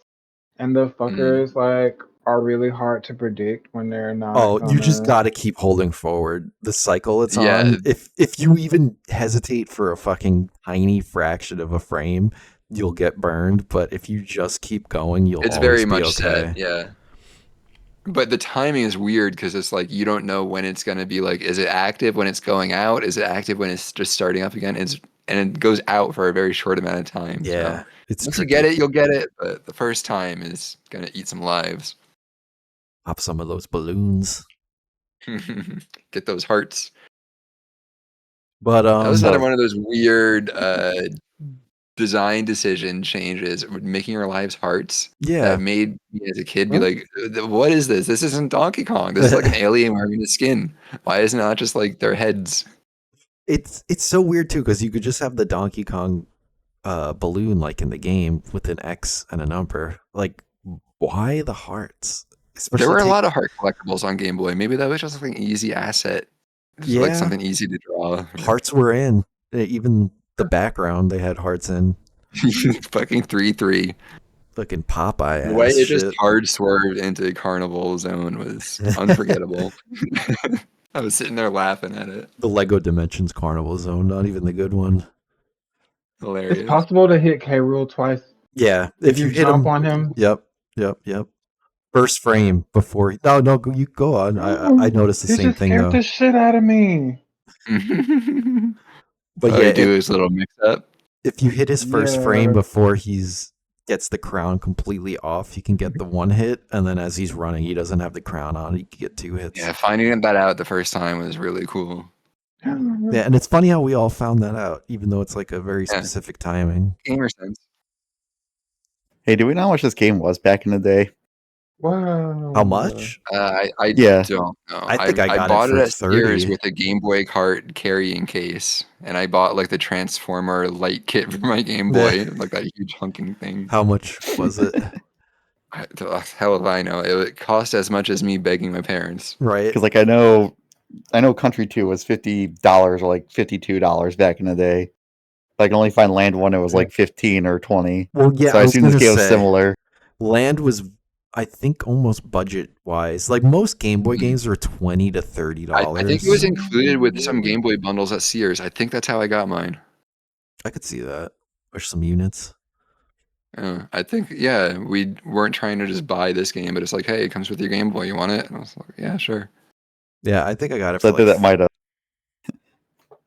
and the fuckers like are really hard to predict when they're not. Oh, you just gonna- got to keep holding forward. The cycle it's Yeah. on. If you even hesitate for a fucking tiny fraction of a frame, you'll get burned. But if you just keep going, you'll It's always very be much okay. set, yeah. But the timing is weird because it's like you don't know when it's gonna be like, is it active when it's going out? Is it active when it's just starting up again? And it goes out for a very short amount of time. Yeah, So it's once tricky. you get it, you'll get it. But the first time is gonna eat some lives. Pop some of those balloons. Get those hearts. But That was another so- one of those weird design decision changes, making our lives hearts. yeah, That made me as a kid be like, what is this? This isn't Donkey Kong. This is like an alien wearing a skin. Why is it not just like their heads? it's so weird too because you could just have the Donkey Kong balloon like in the game with an X and a number. Like, why the hearts? There Especially were a take lot of heart collectibles on Game Boy. Maybe that was just like an easy asset. Just like yeah, something easy to draw. hearts were in. Even the background they had hearts in. Fucking 3-3. Fucking Popeye The way ass it just shit. hard swerved into Carnival Zone was unforgettable. I was sitting there laughing at it. The Lego Dimensions Carnival Zone, not even the good one. It's Hilarious. possible to hit K. Rool twice Yeah, if if you you hit jump him. on him. Yep, yep. First frame before. No, you go on. I noticed the He same just thing scared though. the shit out of me. But Oh, yeah, you do his little mix up. if you hit his first frame Yeah. before he's gets the crown completely off, he can get the one hit, and then as he's running, he doesn't have the crown on. He can get 2 hits. Yeah, finding that out the first time was really cool. Yeah, and it's funny how we all found that out, even though it's like a very Yeah. specific timing. Gamer sense. Hey, do we know how much this game was back in the day? Wow. How much? I Yeah. don't know. I think I got it bought it for at Sears 30. with a Game Boy cart carrying case, and I bought like the Transformer light kit for my Game Boy, like that huge hunking thing. How much was it? Hell if I know. It cost as much as me begging my parents. Right? Because like I know Country 2 was $50 or like $52 back in the day. But I can only find Land 1 it was like 15 or 20. Well, yeah, So I I was assume this gonna game was say similar. Land was, I think, almost budget wise. Like most Game Boy Mhm. games were $20 to $30. I think it was included with some Game Boy bundles at Sears. I think that's how I got mine. I could see that. Or some units. I think, yeah, we weren't trying to just buy this game, but it's like, hey, it comes with your Game Boy. You want it? And I was like, yeah, sure. Yeah, I think I got it So for like.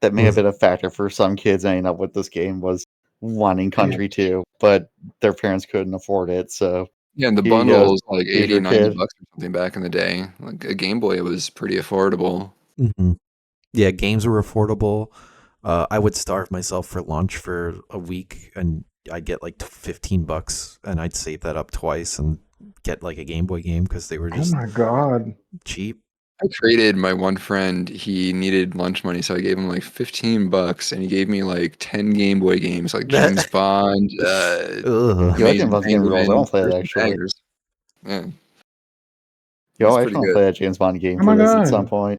that may have Was- been a factor for some kids ending up with this game was wanting Country 2, but their parents couldn't afford it. So Yeah, and the here you go, bundles like here's 80, your 90 kid. bucks or something back in the day. Like a Game Boy was pretty affordable. Mhm. Yeah, games were affordable. I would starve myself for lunch for a week, and I'd get like $15, and I'd save that up twice and get like a Game Boy game because they were Oh just my god. cheap. I traded my one friend, he needed lunch money, so I gave him like $15 and he gave me like 10 Game Boy games like James Bond, Ugh. Yo, that Amazing James Bond game rules. I Penguin, don't play that there's some actually. bangers. Yeah, Yo, it's I pretty actually want to good. play that James Bond game Oh for my this at some god. point.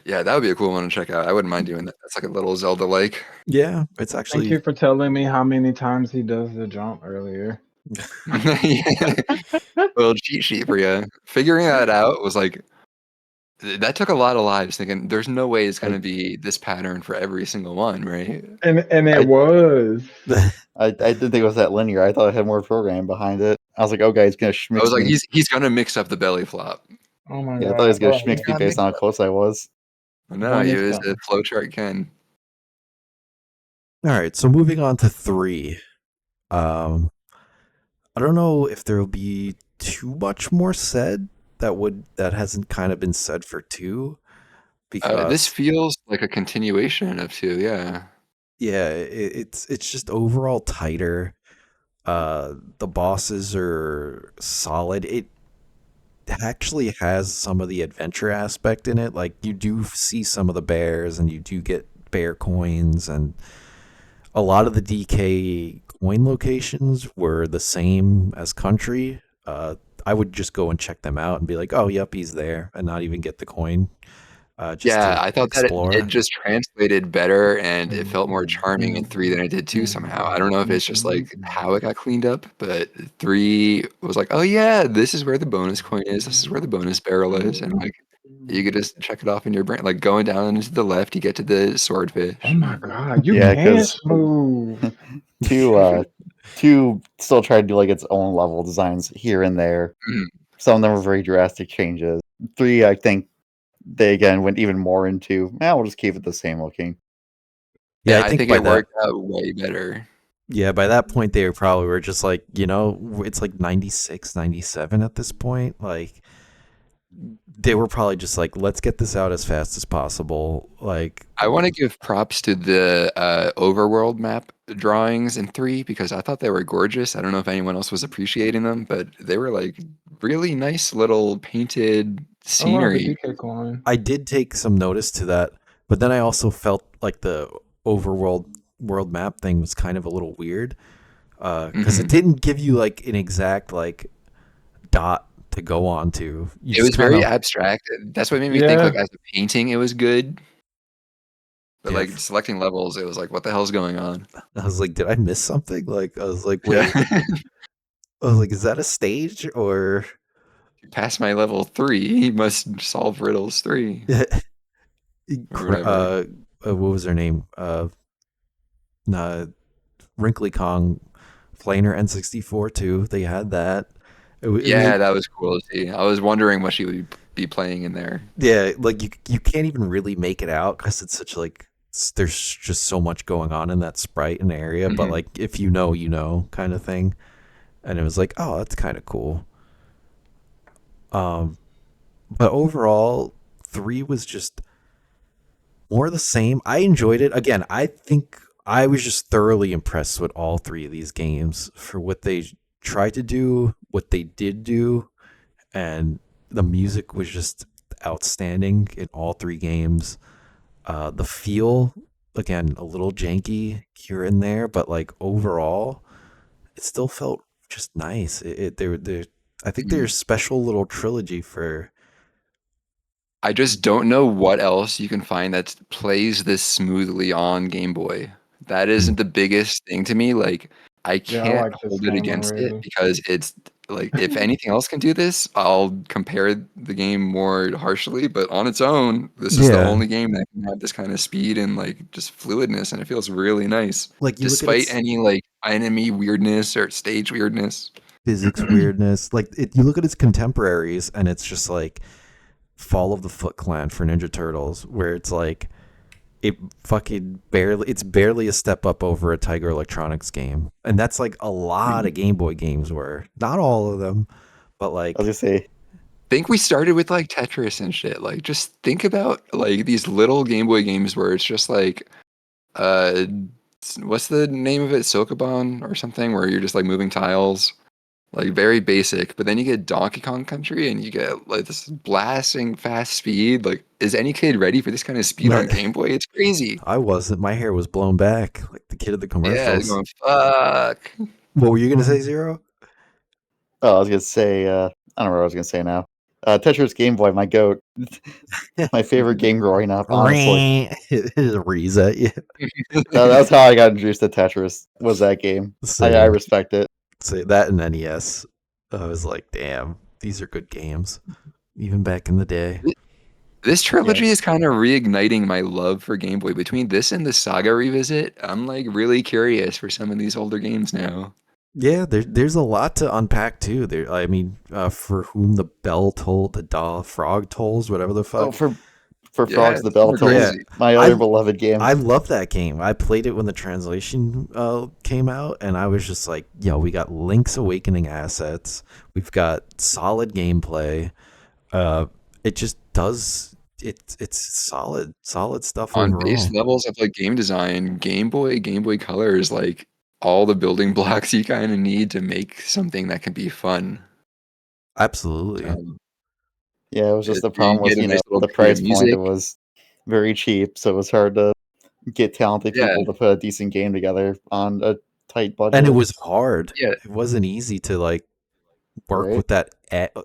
Yeah, that would be a cool one to check out. I wouldn't mind doing that. That's like a little Zelda-like. Yeah, it's Thank actually you for telling me how many times he does the jump earlier. Little cheat sheet for you. Figuring that out was like, that took a lot of lives thinking there's no way it's going to be this pattern for every single one, right? And it I- was. I didn't think it was that linear. I thought it had more programming behind it. I was like, okay, he's gonna I schmix was like, me. he's going to mix up the belly flop. Oh my Yeah, I god. thought he was gonna Bro, schmix me based on how close I was. No, One he is was done. a flowchart Ken. All right, so moving on to 3. I don't know if there will be too much more said that hasn't kind of been said for 2 because This feels like a continuation of 2, yeah. yeah, it's just overall tighter. The bosses are solid. It actually has some of the adventure aspect in it. Like you do see some of the bears and you do get bear coins, and a lot of the DK coin locations were the same as Country. I would just go and check them out and be like, oh, yep, he's there, and not even get the coin. Just Yeah, to I thought that explore. it just translated better and it felt more charming in 3 than it did 2 somehow. I don't know if it's just like how it got cleaned up, but 3 was like, oh yeah, this is where the bonus coin is. This is where the bonus barrel is. And like, you could just check it off in your brain. Like going down into the left, you get to the swordfish. Oh my god. You Yeah, can't 'cause- move. two still tried to do like its own level designs here and there. Mhm. Some of them were very drastic changes. 3, I think they again went even more into. We'll just keep it the same looking. Yeah, Yeah, I I think think by it that worked out way better. yeah, by that point they probably were just like, it's like 96, 97 at this point. Like they were probably just like, let's get this out as fast as possible. Like I want to give props to the overworld map drawings in 3 because I thought they were gorgeous. I don't know if anyone else was appreciating them, but they were like really nice little painted Oh wow, the scenery. DK coin. I did take some notice to that, but then I also felt like the overworld world map thing was kind of a little weird because it Mhm. didn't give you like an exact like dot to go on to. You It just was kind very of abstract. That's what made me think, Yeah. like, as a painting, it was good, but, yeah. like, selecting levels, it was like, "What the hell's going on?" I was like, did I miss something? Like I was like, Yeah. wait. I was like, is that a stage or? You passed my level 3, you must solve riddles 3 or whatever. What was her name? Uh, Wrinkly Kong, Flaner N64 too. They had that. It Yeah, made that was cool to see. I was wondering what she would be playing in there. yeah, like you can't even really make it out because it's such like there's just so much going on in that sprite and area. But Mhm. like if you know, kind of thing. And it was like, oh, that's kind of cool. Um, but overall, 3 was just more of the same. I enjoyed it. Again, I think I was just thoroughly impressed with all 3 of these games for what they tried to do, what they did do, and the music was just outstanding in all 3 games. The feel, again, a little janky here and there, but like overall, it still felt just nice. They're I think they're a Mhm. special little trilogy for. I just don't know what else you can find that plays this smoothly on Game Boy. That Hmm. isn't the biggest thing to me, like, I Yeah, I can't like this hold it game against it already. because it's like, if anything else can do this, I'll compare the game more harshly, but on its own, this is the Yeah, only game that can have this kind of speed and, like, just fluidness, and it feels really nice, like you look at despite its any, like, enemy weirdness or stage weirdness. physics weirdness, like you look at its contemporaries, and it's just like Fall of the Foot Clan for Ninja Turtles, where it's like it's barely a step up over a Tiger Electronics game, and that's like a lot of Game Boy games were, not all of them, but I was like gonna say, Think we started with, like, Tetris and shit, like, just think about, like, these little Game Boy games where it's just like, uh, what's the name of it? Sokoban or something, where you're just, like, moving tiles, like, very basic, but then you get Donkey Kong Country and you get, like, this blasting fast speed, like, is any kid ready for this kind of speed on Game Boy? It's crazy. I wasn't. My hair was blown back like the kid of the Yeah, it's commercials. going, "Fuck." What were you gonna say, Zero? oh, I was gonna say, I don't know what I was gonna say now. Tetris Game Boy, my goat, my favorite game growing up. Honestly, It is a reset. Yeah. that's how I got introduced to Tetris. Was that game? I Same. respect it. Say that in NES. I was like, damn, these are good games, even back in the day. This Yeah, trilogy is kind of reigniting my love for Game Boy. Between this and the Saga Revisit, I'm, like, really curious for some of these older games now. Yeah, there's a lot to unpack too. There, I mean, for whom the bell toll, the frog tolls, whatever the Oh, fuck. for Yeah, Frogs the it's Bell super Yeah, Tolls, crazy. my other I beloved game. I love that game. I played it when the translation came out, and I was just like, yo, we got Link's Awakening assets. We've got solid gameplay. It just does. It's solid stuff On base overall. levels of, like, game design, Game Boy Color is, like, all the building blocks you kinda need to make something that can be fun. Absolutely. Um, Yeah, it was just the you problem was, get a nice little the treat of price point. It music. was very cheap, so it was hard to get talented Yeah, people to put a decent game together on a tight And it budget, was hard. yeah. It wasn't easy to like work right? with that.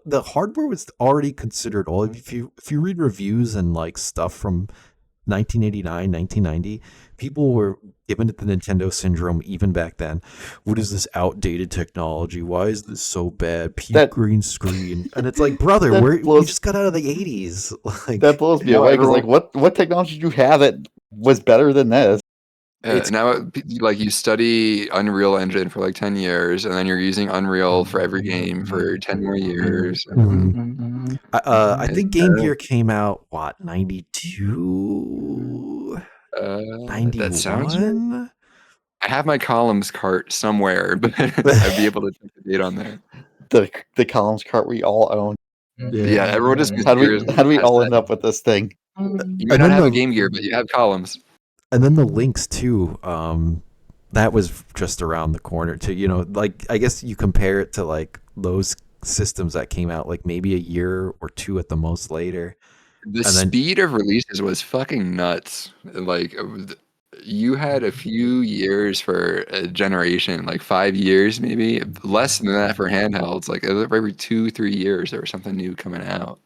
The hardware was already considered old. If you read reviews and like stuff from 1989, 1990, people were giving it the Nintendo syndrome even back then. What is this outdated technology? Why is this so bad? Peak That green screen. And it's like, brother, that we blows just got out of the 80s. that Like blows me Now away because everyone like what technology do you have that was better than this? it's now, like, you study Unreal Engine for, like, 10 years, and then you're using Unreal for every game for 10 more years, and I it's, think Game Gear came out what, 92, that sounds right. 91. I have my columns cart somewhere, but I'd be able to check the date on there. The columns cart we all own. Yeah. Yeah, everyone just How do we mysteriously how do we has all that. end up with this thing? You may And not then have a the Game Gear, but you have columns. and then the links too. That was just around the corner too. Like I guess you compare it to like those systems that came out like maybe a year or two at the most later, The and then speed of releases was fucking nuts. Like, you had a few years for a generation, like 5 years, maybe less than that for handhelds. Like every 2, 3 years, there was something new coming out.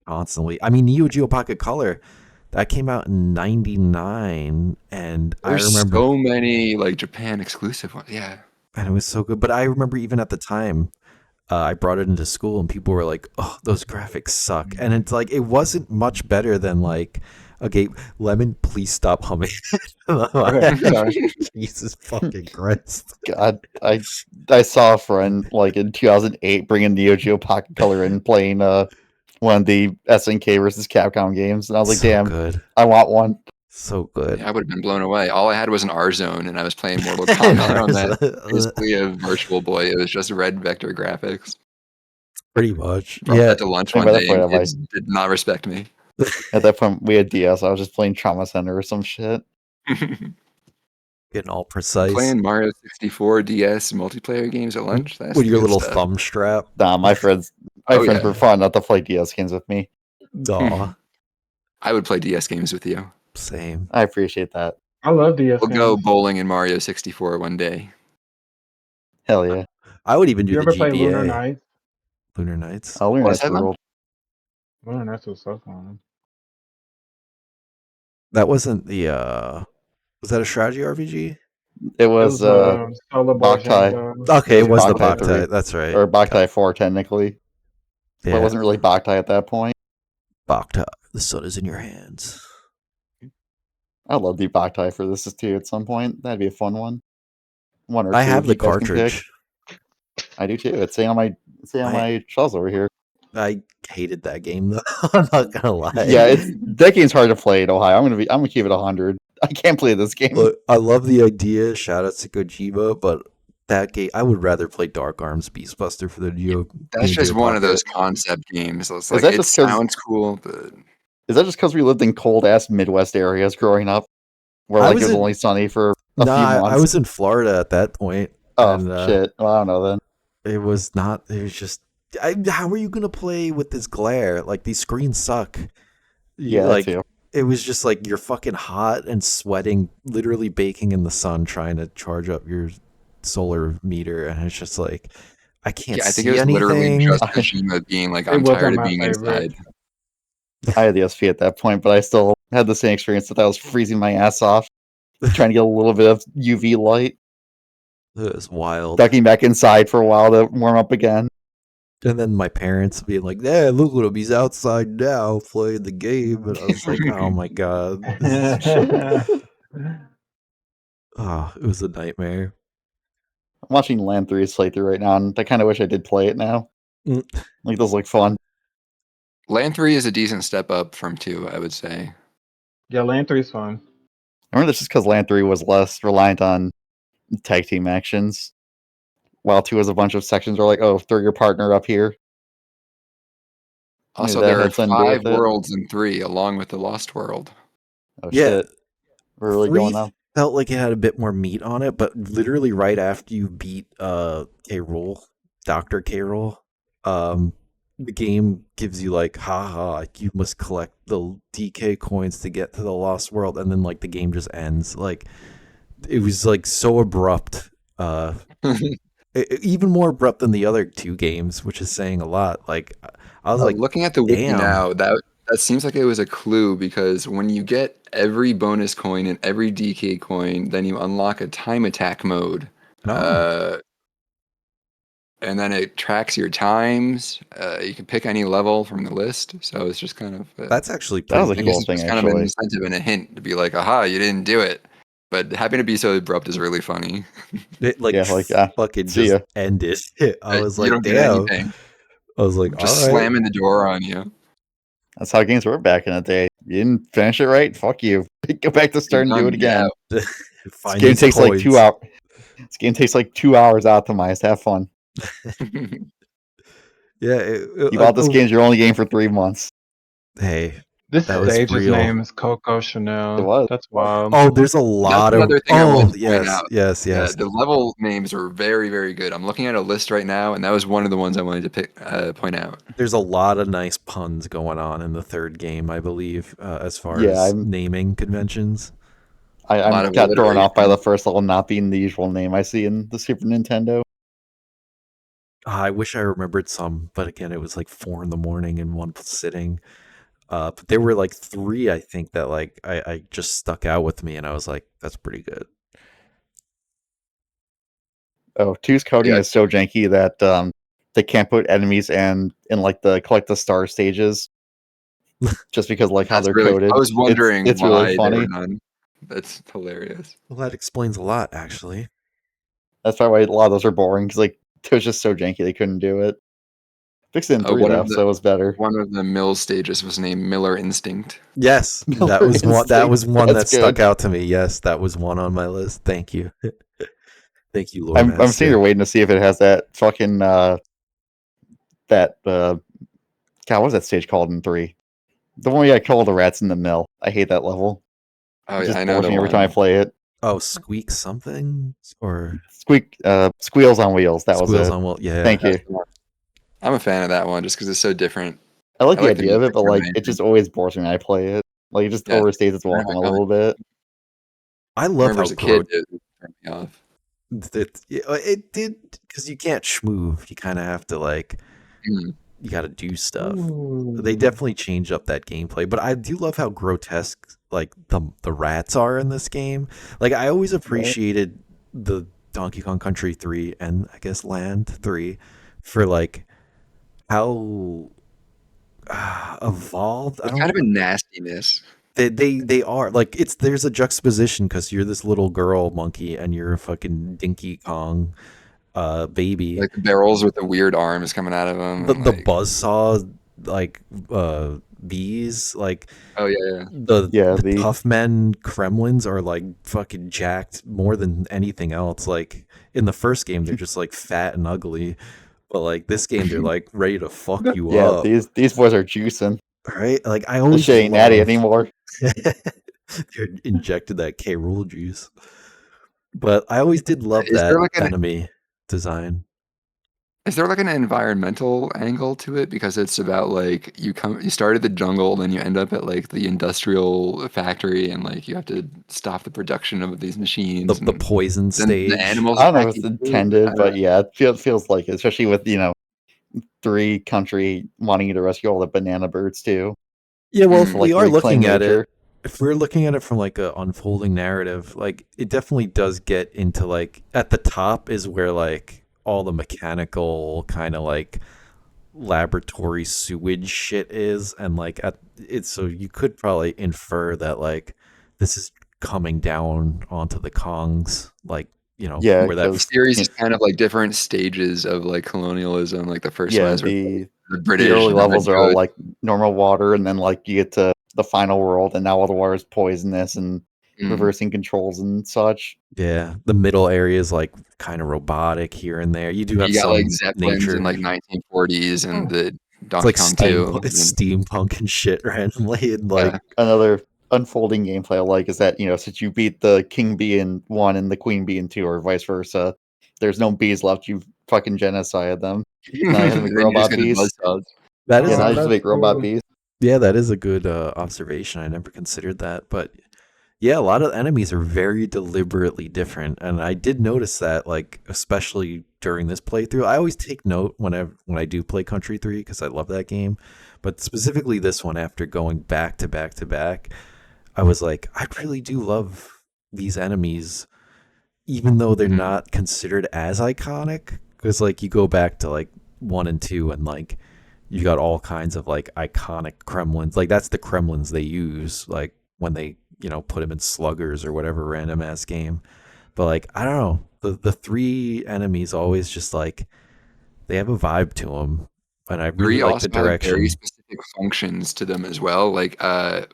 Constantly. I mean, Neo Geo Pocket Color, that came out in '99, and I There's remember, so many like Japan exclusive ones. Yeah. and it was so good. But I remember even at the time, I brought it into school, and people were like, "Oh, those graphics suck," and it's like it wasn't much better than like. Okay, Lemon, please stop humming. Okay, sorry. Jesus fucking Christ. God, I saw a friend like in 2008 bringing Neo Geo Pocket Color in playing one of the SNK versus Capcom games, and I was like, So damn, good. I want one. So good. Yeah, I would have been blown away. All I had was an R zone, and I was playing Mortal Kombat on that. Basically a Virtual Boy. It was just red vector graphics. Pretty much. Brought Yeah. that to lunch And one by that day, point, and I'm kids did not respect me. At that point, we had DS. I was just playing Trauma Center or some shit. Getting all precise. Playing Mario 64 DS multiplayer games at lunch. That's With the your good little stuff. thumb strap. Nah, my friends Oh, yeah. were fun enough to play DS games with me. Aw. I would play DS games with you. Same. I appreciate that. I love DS We'll go games. bowling in Mario 64 one day. Hell yeah. I would even do You the ever play Lunar GBA. Nights? Lunar Nights. Oh, Lunar What's Nights that, man? ruled. Lunar Nights was so fun. That wasn't the was that a strategy RPG? It It was was Solar Boy Boktai. Jango. Okay, it was the Boktai Boktai. 3. That's right. Or Boktai 4, technically. But Yeah. it wasn't really Boktai at that point. Boktai. The sun is in your hands. I'd love to do Boktai for this too at some point. That'd be a fun one. One or two. I have the you guys can pick. cartridge. I do too. It's saying on my shelves over here. I hated that game though. I'm not gonna lie. Yeah, that game's hard to play in Ohio. I'm gonna keep it 100. I can't play this game. Look, I love the idea. Shout out to Kojima, but that game, I would rather play Dark Arms Beastbuster for the Neo. That's Neo just Geo one of Pocket. those concept games. It's that like it just 'cause- sounds cool, but Is that just because we lived in cold ass Midwest areas growing up, where I like was it was in- only sunny for a few Nah, months? I was in Florida at that point. Oh and, shit! Well, I don't know then. It was not. It was just. How are you gonna play with this glare? Like these screens suck. Yeah, like that too. it was just like you're fucking hot and sweating, literally baking in the sun, trying to charge up your solar meter, and it's just like I can't yeah, I think see it was anything. literally just Kojima being like, I'm It wasn't tired of my being favorite. inside. I had the SP at that point, but I still had the same experience that I was freezing my ass off, trying to get a little bit of UV light, It was wild. ducking back inside for a while to warm up again. And then my parents being like, "Yeah, look at him, he's outside now playing the game," and I was like, "Oh my god, oh, it was a nightmare." I'm watching Land 3's playthrough right now, and I kind of wish I did play it now. Mm. Like those look fun. Land 3 is a decent step up from 2, I would say. Yeah, Land 3's fun. I remember this just because Land 3 was less reliant on tag team actions, while 2 was a bunch of sections where like, oh, throw your partner up here. Also, that there are had something to do 5 with it. worlds in 3, along with the Lost World. Oh Yeah. shit, we're really Three going up. felt like it had a bit more meat on it, but literally right after you beat K-Rool, Dr. K-Rool, the game gives you like, haha, you must collect the DK coins to get to the Lost World, and then like the game just ends. Like it was like so abrupt. Even more abrupt than the other 2 games, which is saying a lot. Like I was like, looking at the wiki damn. now, that seems like it was a clue, because when you get every bonus coin and every DK coin, then you unlock a time attack mode. No. And then it tracks your times. You can pick any level from the list. So it's just kind of That's actually That was pretty a neat. cool thing, it's kind of an actually. incentive and a hint to be like, aha, you didn't do it. But having to be so abrupt is really funny. It like, Yeah, like, fucking see just ya. ended. I was You like, don't get damn. anything. I was like, Just all right. slamming the door on you. That's how games were back in the day. You didn't finish it right? Fuck you. Go back to start and do done, it get again. out. This Find game these takes like 2 coins. hours. This game takes like 2 hours optimized. Have fun. Yeah. You bought this game as your only game for 3 months. Hey. This That was stage's real. name is Coco Chanel. It was. That's wild. Oh, there's a lot That's of. another thing I wanted to point yes, out. yes, Yeah, yes. the level names are very, very good. I'm looking at a list right now, and that was one of the ones I wanted to point out. There's a lot of nice puns going on in the 3rd game, I believe, as far Yeah, as naming conventions. A lot I'm of got thrown off by the alliteration. first level not being the usual name I see in the Super Nintendo. I wish I remembered some, but again, it was like 4 in the morning in one sitting. But there were like 3, I think, that like I just stuck out with me, and I was like, that's pretty good. Oh, two's coding Yeah, is so janky that they can't put enemies in like the collect the star stages just because like how that's they're really. I coded. was wondering It's really why there were funny. none. That's hilarious. Well, that explains a lot, actually. That's probably why a lot of those are boring because like it was just so janky they couldn't do it. Fixed it in 3 One though, of the so it was better. one of the mill stages was named Miller Instinct. Yes, that Miller was one. That Instinct, was one that's that stuck good. out to me. Yes, that was one on my list. Thank you, thank you, Lore I'm sitting here Master. waiting to see if it has that fucking that God, what was that stage called in 3? The one where you call the rats in the mill. I hate that level. Oh It yeah, just I know bores the me every time I one. play it. Oh, Squeak something or Squeals on Wheels. That was Squeals it. on Well. Thank Yeah, That's you. the one. I'm a fan of that one just because it's so different. I like I the like the idea of music it, but more than like it anything. just always bores me when I play it. Like it just Yeah, overstays its I welcome a little bit. I love remember how as a kid growth it turned me off. it did, because you can't schmoove. You kind of have to like Mm. you got to do stuff. They Ooh. definitely change up that gameplay, but I do love how grotesque like the rats are in this game. Like I always Right? appreciated the Donkey Kong Country 3 and I guess Land 3 for like how evolved. I It's kind don't. of a nastiness. They are like there's a juxtaposition because you're this little girl monkey and you're a fucking Dinky Kong baby. Like the barrels with the weird arms coming out of them, and The like, buzzsaw like bees, like oh yeah, yeah. Yeah, the the tough men Kremlins are like fucking jacked more than anything else. Like in the first game they're just like fat and ugly, but like this game they're like ready to fuck you yeah, up, these boys are juicing. right? Like I This always shit ain't natty loved anymore. they're injected that K. Rool juice. But I always did love Is there that like an enemy design. is there like an environmental angle to it because it's about like you start at the jungle, then you end up at like the industrial factory, and like you have to stop the production of these machines, The and poison then the stage. animals I don't know attack if you it's too. intended, but yeah, it feels like it, especially with 3 country wanting you to rescue all the banana birds too. Yeah, well, Just if to Mm. we like are reclaim looking at nature. it, if we're looking at it from like a unfolding narrative, like it definitely does get into like at the top is where like all the mechanical kind of like laboratory sewage shit is, and like at it's so you could probably infer that like this is coming down onto the Kongs, like Yeah, where that The because series is kind of like different stages of like colonialism. Like the first one yeah, is with the the British, early and then levels it are all goes. like normal water, and then like you get to the final world, and now all the water is poisonous and Mm. reversing controls and such. yeah, the middle area is like kind of robotic here and there. You do have You got like some Zeppelins in nature. like 1940s and the It's Donkey like Kong 2. it's And steampunk and shit randomly, and like yeah. Another unfolding gameplay I like is that since you beat the king bee in 1 and the queen bee in 2, or vice versa, there's no bees left. You fucking genocide them. Now you have to make Then you just robot get the bees. buzzsaws. that Yeah, is now Oh, you just that's make robot cool. bees. yeah, that is a good observation. I never considered that, but yeah, a lot of enemies are very deliberately different, and I did notice that, like especially during this playthrough. I always take note when I do play Country 3 because I love that game, but specifically this one after going back to back to back, I was like, I really do love these enemies, even though they're Mhm. not considered as iconic. Because like you go back to like 1 and 2, and like you got all kinds of like iconic Kremlins. Like that's the Kremlins they use, like when they put them in sluggers or whatever random ass game. But like I don't know, the 3 enemies always just like they have a vibe to them, and I really 3 like also the have very direction. specific functions to them as well. Like,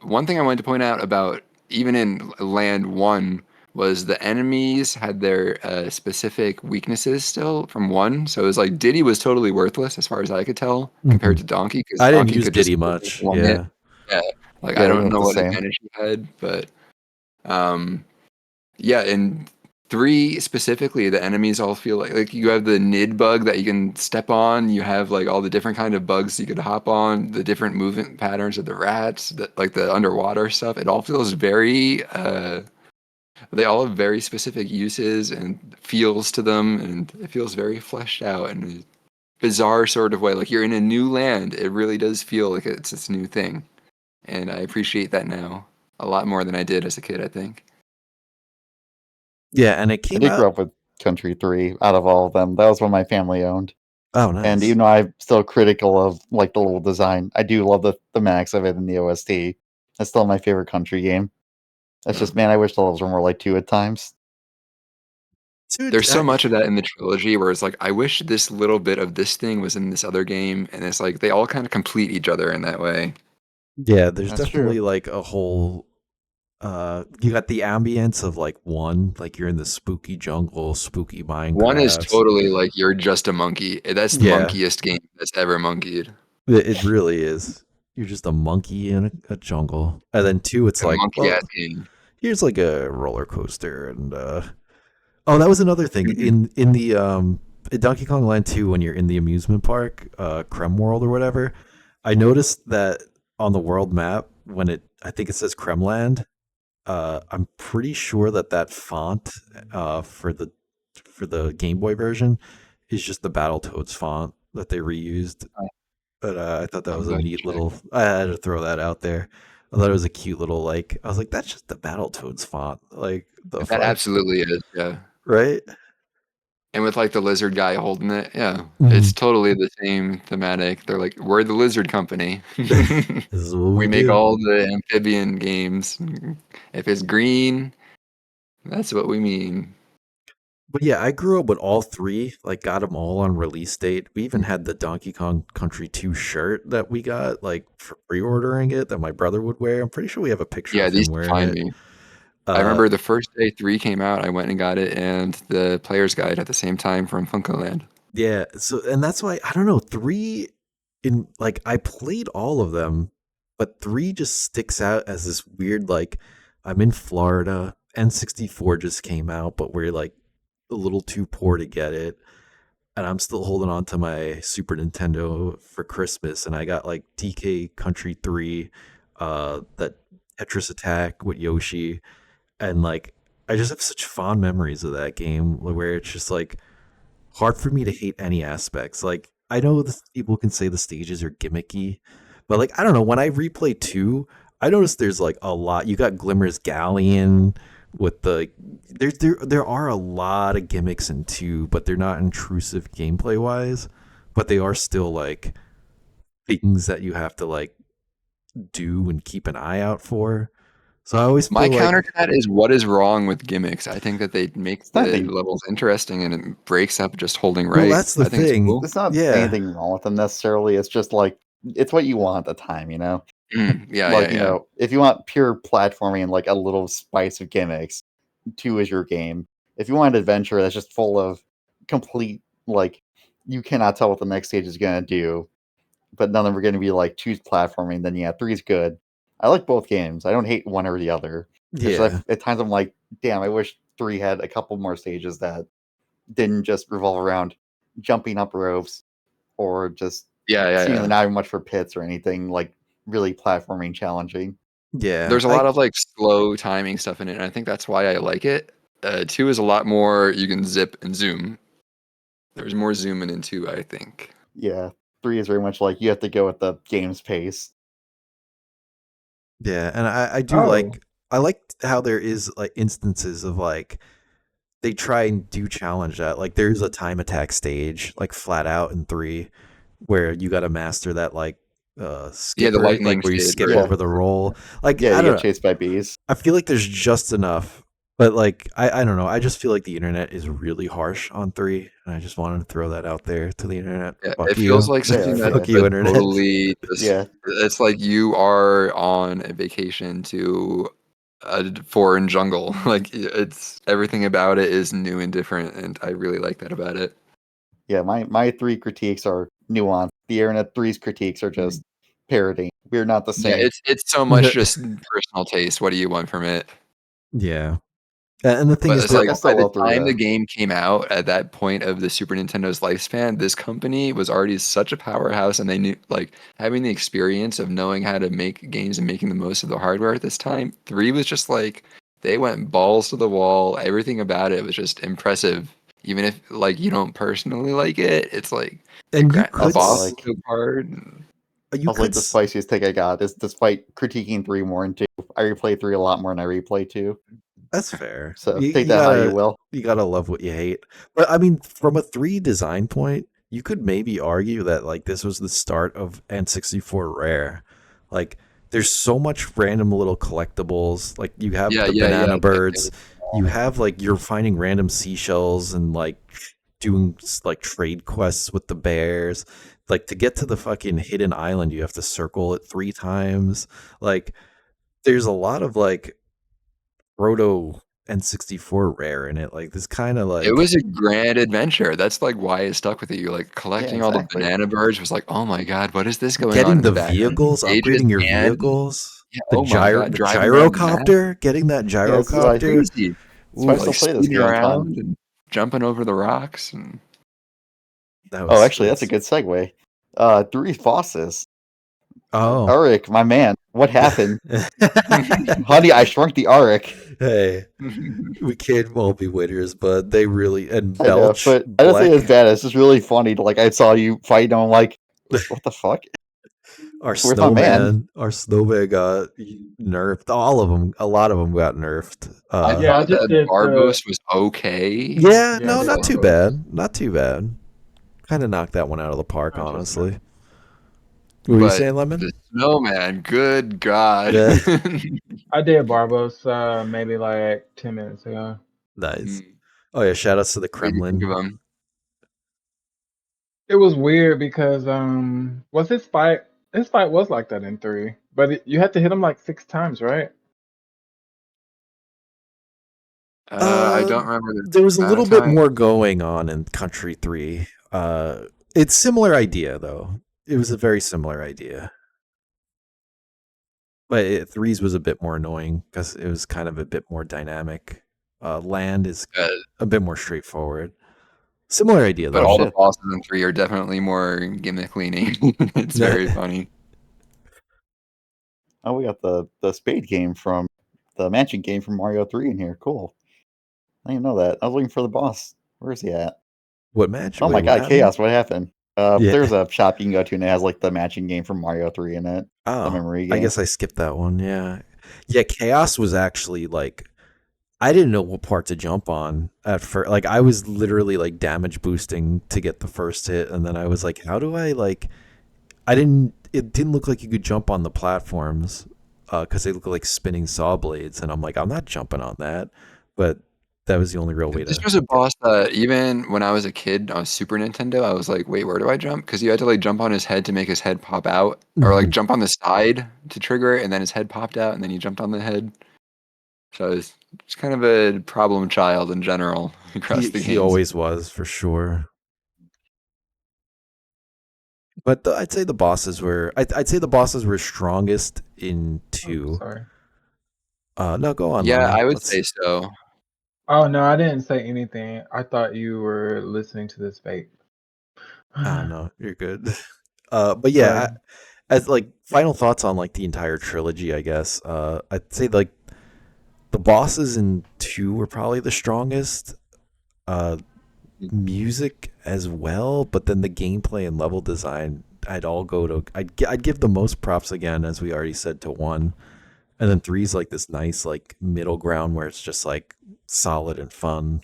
one thing I wanted to point out about even in Land 1 was the enemies had their specific weaknesses still from 1. So it was like Diddy was totally worthless as far as I could tell Hmm. compared to Donkey, because I didn't Donkey use could just Diddy much. one hit. Yeah. Yeah, like I Yeah, we don't went know the what same. advantage he had, but um, yeah, in 3 specifically, the enemies all feel like you have the nid bug that you can step on. You have like all the different kind of bugs you could hop on, the different movement patterns of the rats, like the underwater stuff. It all feels very They all have very specific uses and feels to them, and it feels very fleshed out in a bizarre sort of way. Like you're in a new land. It really does feel like it's this new thing, and I appreciate that now a lot more than I did as a kid, I think. Yeah, and it I came did grow out. up with Country 3 out of all of them. That was one my family owned. Oh, And nice. even though I'm still critical of like the level design, I do love the thematics of it in the OST. It's still my favorite country game. That's Yeah. just, man, I wish the levels were more like 2 at times. Dude, There's so much of that in the trilogy where it's like, I wish this little bit of this thing was in this other game, and it's like they all kind of complete each other in that way. yeah, there's That's definitely true. like a whole. You got the ambience of like one, like you're in the spooky jungle, spooky One is Minecrafts. totally like you're just a monkey. That's the Yeah, monkiest game that's ever monkeyed. it really is. You're just a monkey in a jungle, and then two, it's A like, monkey ass well, game. here's like a roller coaster, and oh, that was another thing in the in Donkey Kong Land 2 when you're in the amusement park, Creme World or whatever. I noticed that on the world map when I think it says Kremland. I'm pretty sure that that font for the Game Boy version is just the Battletoads font that they reused. But I thought that I'm was a glad you neat checked. little. I had to throw that out there. I thought it was a cute little like. I was like, that's just the Battletoads font. Like the That fire, absolutely is, yeah. right? And with like the lizard guy holding it, yeah. It's Mhm. totally the same thematic. They're like, we're the lizard company. This is what We we make do. all the amphibian games. If it's green, that's what we mean. But yeah, I grew up with all three. Like, got them all on release date. We even had the Donkey Kong Country 2 shirt that we got, like, for pre-ordering it that my brother would wear. I'm pretty sure we have a picture Yeah, of him these wearing define it. me. I Uh, remember the first day 3 came out, I went and got it, and the player's guide at the same time from Funko. yeah. So, and that's why I don't know. Three in like I played all of them, but three just sticks out as this weird. Like, I'm in Florida. N64 just came out, but we're like a little too poor to get it. And I'm still holding on to my Super Nintendo for Christmas, and I got like DK Country 3, that Tetris Attack with Yoshi, and like I just have such fond memories of that game where it's just like hard for me to hate any aspects. Like I know people can say the stages are gimmicky, but like I don't know. When I replay 2, I noticed there's like a lot. You got Glimmer's Galleon with the there are a lot of gimmicks in 2, but they're not intrusive gameplay wise. But they are still like things that you have to like do and keep an eye out for. So I always My feel counter like, to that is what is wrong with gimmicks? I think that they make It's not the anything, levels interesting and it breaks up just holding well, right. that's the I think it's thing. cool. it's not Yeah, anything wrong with them necessarily. It's just like, it's what you want at the time, you know? Yeah, yeah, Like, yeah. if you want pure platforming and like a little spice of gimmicks, 2 is your game. If you want adventure that's just full of complete, like, you cannot tell what the next stage is going to do, but none of them are going to be like 2's platforming, then yeah, 3 is good. I like both games. I don't hate one or the other. It's just yeah, at times I'm like, damn, I wish 3 had a couple more stages that didn't just revolve around jumping up ropes or just Yeah, yeah, seemingly yeah. not even much for pits or anything like really platforming challenging. yeah. There's a lot of like slow timing stuff in it, and I think that's why I like it. 2 is a lot more you can zip and zoom. There's more zooming in 2, I think. Yeah, 3 is very much like you have to go at the game's pace. Yeah, and I do Oh, like I like how there is like instances of like they try and do challenge that. Like there's a time attack stage, like flat out in 3, where you got to master that like Yeah, the skipper, lightning like where you shade, skip right? Yeah, over the roll. Like yeah, I you don't get know. chased by bees. I feel like there's just enough, but like I don't know. I just feel like the internet is really harsh on 3, and I just wanted to throw that out there to the internet. Yeah, Fuck it feels you, like something Yeah, that yeah, fuck you, could internet. totally just. yeah, It's like you are on a vacation to a foreign jungle. Like it's everything about it is new and different, and I really like that about it. yeah. My 3 critiques are nuanced. The internet 3's critiques are just parroting. We're not the Yeah, same. it's so much just personal taste. What do you want from it? Yeah, and the thing But is, it's they're like I by still the love 3 time the though. game came out, at that point of the Super Nintendo's lifespan, this company was already such a powerhouse, and they knew like having the experience of knowing how to make games and making the most of the hardware at this time. 3 was just like they went balls to the wall. Everything about it was just impressive. Even if like you don't personally like it, it's like And you the could Also, boss is like, so hard. you I was like could the spiciest take I got is despite critiquing 3 more and 2, I replay 3 a lot more than I replay 2. That's fair. So You, take you that how you gotta will. you gotta love what you hate. But I mean, from a 3 design point, you could maybe argue that like this was the start of N64 Rare. Like, there's so much random little collectibles. Like you have the Yeah. banana birds. You have like you're finding random seashells and like doing like trade quests with the bears. Like to get to the fucking hidden island, you have to circle it 3 times. Like there's a lot of like proto N64 Rare in it. Like this kind of It like was a grand adventure. That's like why it stuck with you. Like Yeah, collecting all the exactly. banana birds was like, oh my god, what is this going on getting in the the background? vehicles, Stages upgrading your and vehicles, yeah, oh my god, the driving around the map. gyrocopter, getting that Yeah, this is why gyrocopter. Crazy. that's why I Oof, still Like play this speeding game a ton. around and jumping over the rocks and that Oh, was actually, that's a good segue. 3 bosses. oh. Arik, my man, what happened? Honey, I shrunk the Arik. Hey, we can't all be winners, but they really and I know, Belch but I don't think it's Black, bad. It's just really funny. Like I saw you fighting, and I'm like, what the fuck? Where's my man? our snowman got nerfed. All of them, a lot of them got nerfed. I Yeah, I thought just that did the. Barbos was okay. Yeah, Yeah, I no, did not too Barbos. bad, not too bad. Kind of knocked that one out of the park, Interesting. honestly. What were you But saying, Lemon? the snowman, good god. Yeah, I did Barbos maybe like 10 minutes ago. nice. Mm, Oh yeah, shout outs to the what do you think of Kremlin. him? It was weird because was his fight was like that in 3, but you had to hit him like 6 times, right? I Uh, don't remember the there was a amount of little bit time. more going on in Country 3. It's similar idea though. It was a very similar idea. But threes was a bit more annoying because it was kind of a bit more dynamic. Land is Uh, a bit more straightforward. Similar idea but Oh though. all the shit! bosses in 3 are definitely more gimmick leaning. It's very funny. Oh, we got the spade game from the mansion game from Mario 3 in here. Cool. I didn't know that. I was looking for the boss. Where is he at? What match? Oh Wait, my what god, happened? chaos! What happened? Yeah. There's a shop you can go to and it has like the matching game from Mario 3 in it. The Oh, memory I game. guess I skipped that one. Yeah. Yeah, Chaos was actually like I didn't know what part to jump on at first. Like I was literally like damage boosting to get the first hit and then I was like how do I like I didn't it didn't look like you could jump on the platforms cuz they look like spinning saw blades and I'm like I'm not jumping on that. But that was the only real way This to was a get boss that even when I was a kid on Super Nintendo, I was like, "Wait, where do I jump?" Because you had to like jump on his head to make his head pop out, or like Mhm. jump on the side to trigger it, and then his head popped out, and then you jumped on the head. So it's kind of a problem child in general across the He games. always was for sure. But I'd say the bosses were. I'd say the bosses were strongest in Oh, 2. sorry. No, go on, Yeah, Lemon. I would Let's. say so. Oh no, I didn't say anything. I thought you were listening to this vape. Oh no, you're good. But yeah, Sorry. as like final thoughts on like the entire trilogy, I guess. I'd say like the bosses in 2 were probably the strongest. Uh, music as well, but then the gameplay and level design, I'd all go to. I'd give the most props again, as we already said, to 1. And then 3's like this nice like middle ground where it's just like solid and fun.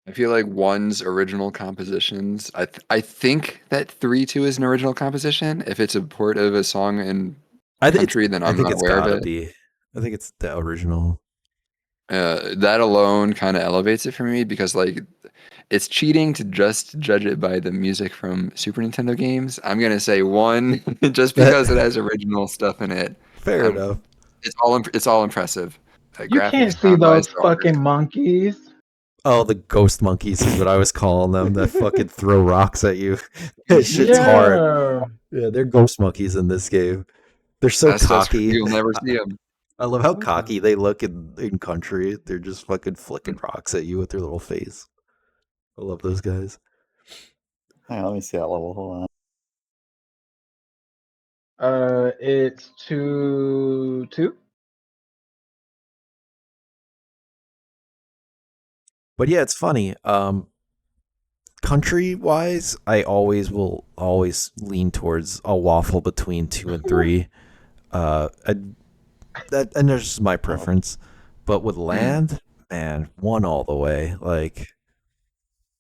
I feel like one's original compositions. I think that 3-2 is an original composition. If it's a port of a song in country, then I I'm think not it's aware of gotta it. be. I think it's the original. That alone kind of elevates it for me because like it's cheating to just judge it by the music from Super Nintendo games. I'm gonna say 1 just because it has original stuff in it. Fair Um, enough. it's all impressive. You Graphics, can't see sound wise, those they're all fucking great. monkeys. Oh, the ghost monkeys is what I was calling them. That fucking throw rocks at you. That shit's hard. Yeah. Yeah, they're ghost monkeys in this game. They're so That's for cocky. you'll never see them. I love how Okay. cocky they look in country. They're just fucking flicking rocks at you with their little face. I love those guys. Hang on, let me see that level. Hold on. It's 2-2. But yeah, it's funny. Country wise, I will always lean towards a waffle between 2 and 3. I, and there's just my Oh, preference. But with Mm. land, man, 1 all the way. Like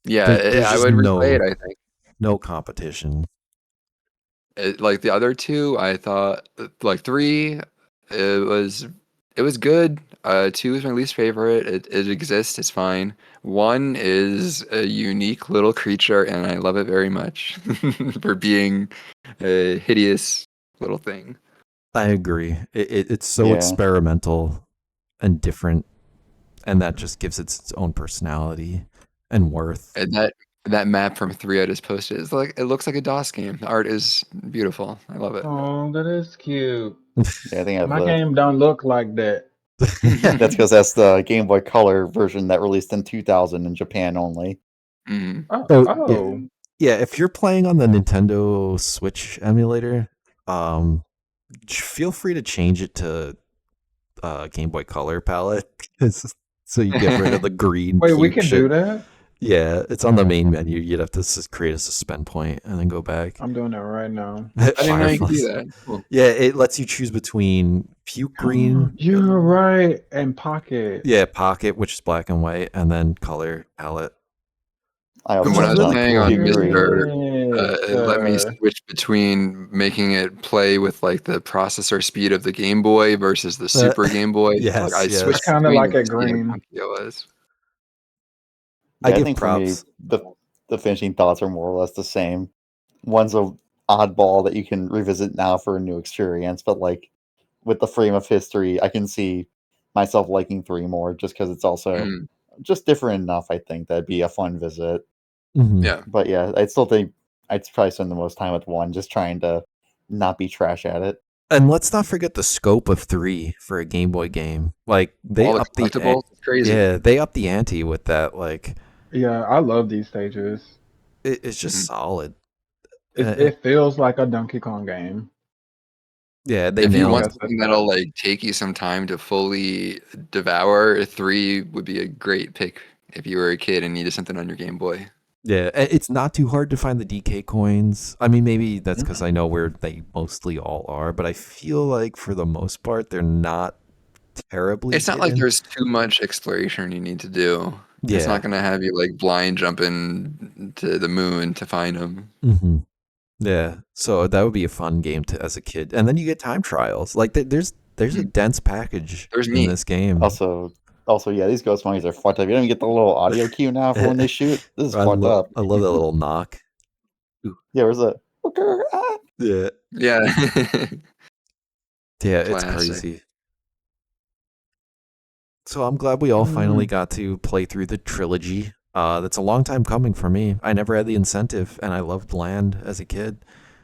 Yeah, there's I just would replay it, I think. no competition. Like the other two, I thought like 3, it was it was good. 2 is my least favorite. It exists, it's fine. 1 is a unique little creature, and I love it very much for being a hideous little thing. I agree. It's so yeah. experimental and different, and that just gives it its own personality and worth. And that map from 3 I just posted is like it looks like a DOS game. The art is beautiful. I love it. Oh, that is cute. Yeah, I think I have My the. game don't look like that. That's because that's the Game Boy Color version that released in 2000 in Japan only. Mm. Oh, So yeah, oh. yeah. If you're playing on the Nintendo Switch emulator, um, feel free to change it to Game Boy Color palette, so you get rid of the green Wait, we puke can do shit. that? Yeah, it's on the main menu. You'd have to create a suspend point and then go back. I'm doing that right now. I didn't know you could do Fireflies. that. Cool. Yeah, it lets you choose between puke green. You're right. And Pocket. Yeah, pocket, which is black and white, and then color palette. I And also when Which I is have was really the playing cool. on puke green. Mr. Dang it. It let me switch between making it play with like the processor speed of the Game Boy versus the Uh, Super Game Boy. Like yes, I I switched yes. kind of between like them it to see how green. funky it was. I Yeah, I give think for me, props. the finishing thoughts are more or less the same. One's a oddball that you can revisit now for a new experience, but like with the frame of history, I can see myself liking 3 more just because it's also Mm, just different enough. I think that'd be a fun visit. Mhm. yeah. But yeah, I still think I'd probably spend the most time with 1, just trying to not be trash at it. And let's not forget the scope of 3 for a Game Boy game. Like All the collectibles, it's crazy. they up the ante with that. Like Yeah, I love these stages. it's just Mhm. solid. It, Uh, it feels like a Donkey Kong game. yeah, they If I you think want nailed. that's the something that'll best. like take you some time to fully devour, 3 would be a great pick if you were a kid and needed something on your Game Boy. Yeah, it's not too hard to find the DK coins. I mean, maybe that's because Mhm. I know where they mostly all are, but I feel like for the most part, they're not terribly It's not like hidden. there's too much exploration you need to do. It's not Yeah. gonna have you like blind jumping to the moon to find them. hmm Yeah. So that would be a fun game to as a kid, and then you get time trials. Like there's a dense package There's in me. this game. Also, yeah, these ghost monkeys are fucked up. You don't even get the little audio cue now for when they shoot. This is fucked up. I love that little knock. Ooh. Yeah, where's that? Yeah. Yeah. Yeah, it's Classic. crazy. So I'm glad we all finally Mm. got to play through the trilogy. That's a long time coming for me. I never had the incentive, and I loved Land as a kid.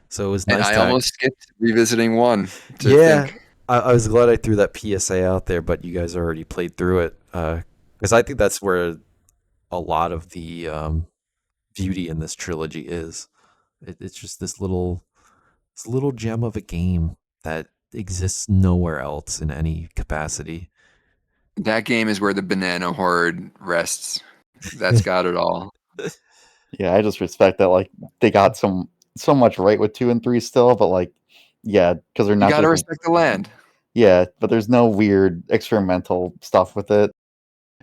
So it was And nice I to almost skipped revisiting 1 to yeah. think. I was glad I threw that PSA out there, but you guys already played through it. Because I think that's where a lot of the beauty in this trilogy is. It's just this little gem of a game that exists nowhere else in any capacity. That game is where the banana horde rests. That's got it all. Yeah, I just respect that. Like they got so much right with 2 and 3 still, but like, yeah, because they're You not gotta just respect the land. yeah, but there's no weird experimental stuff with it.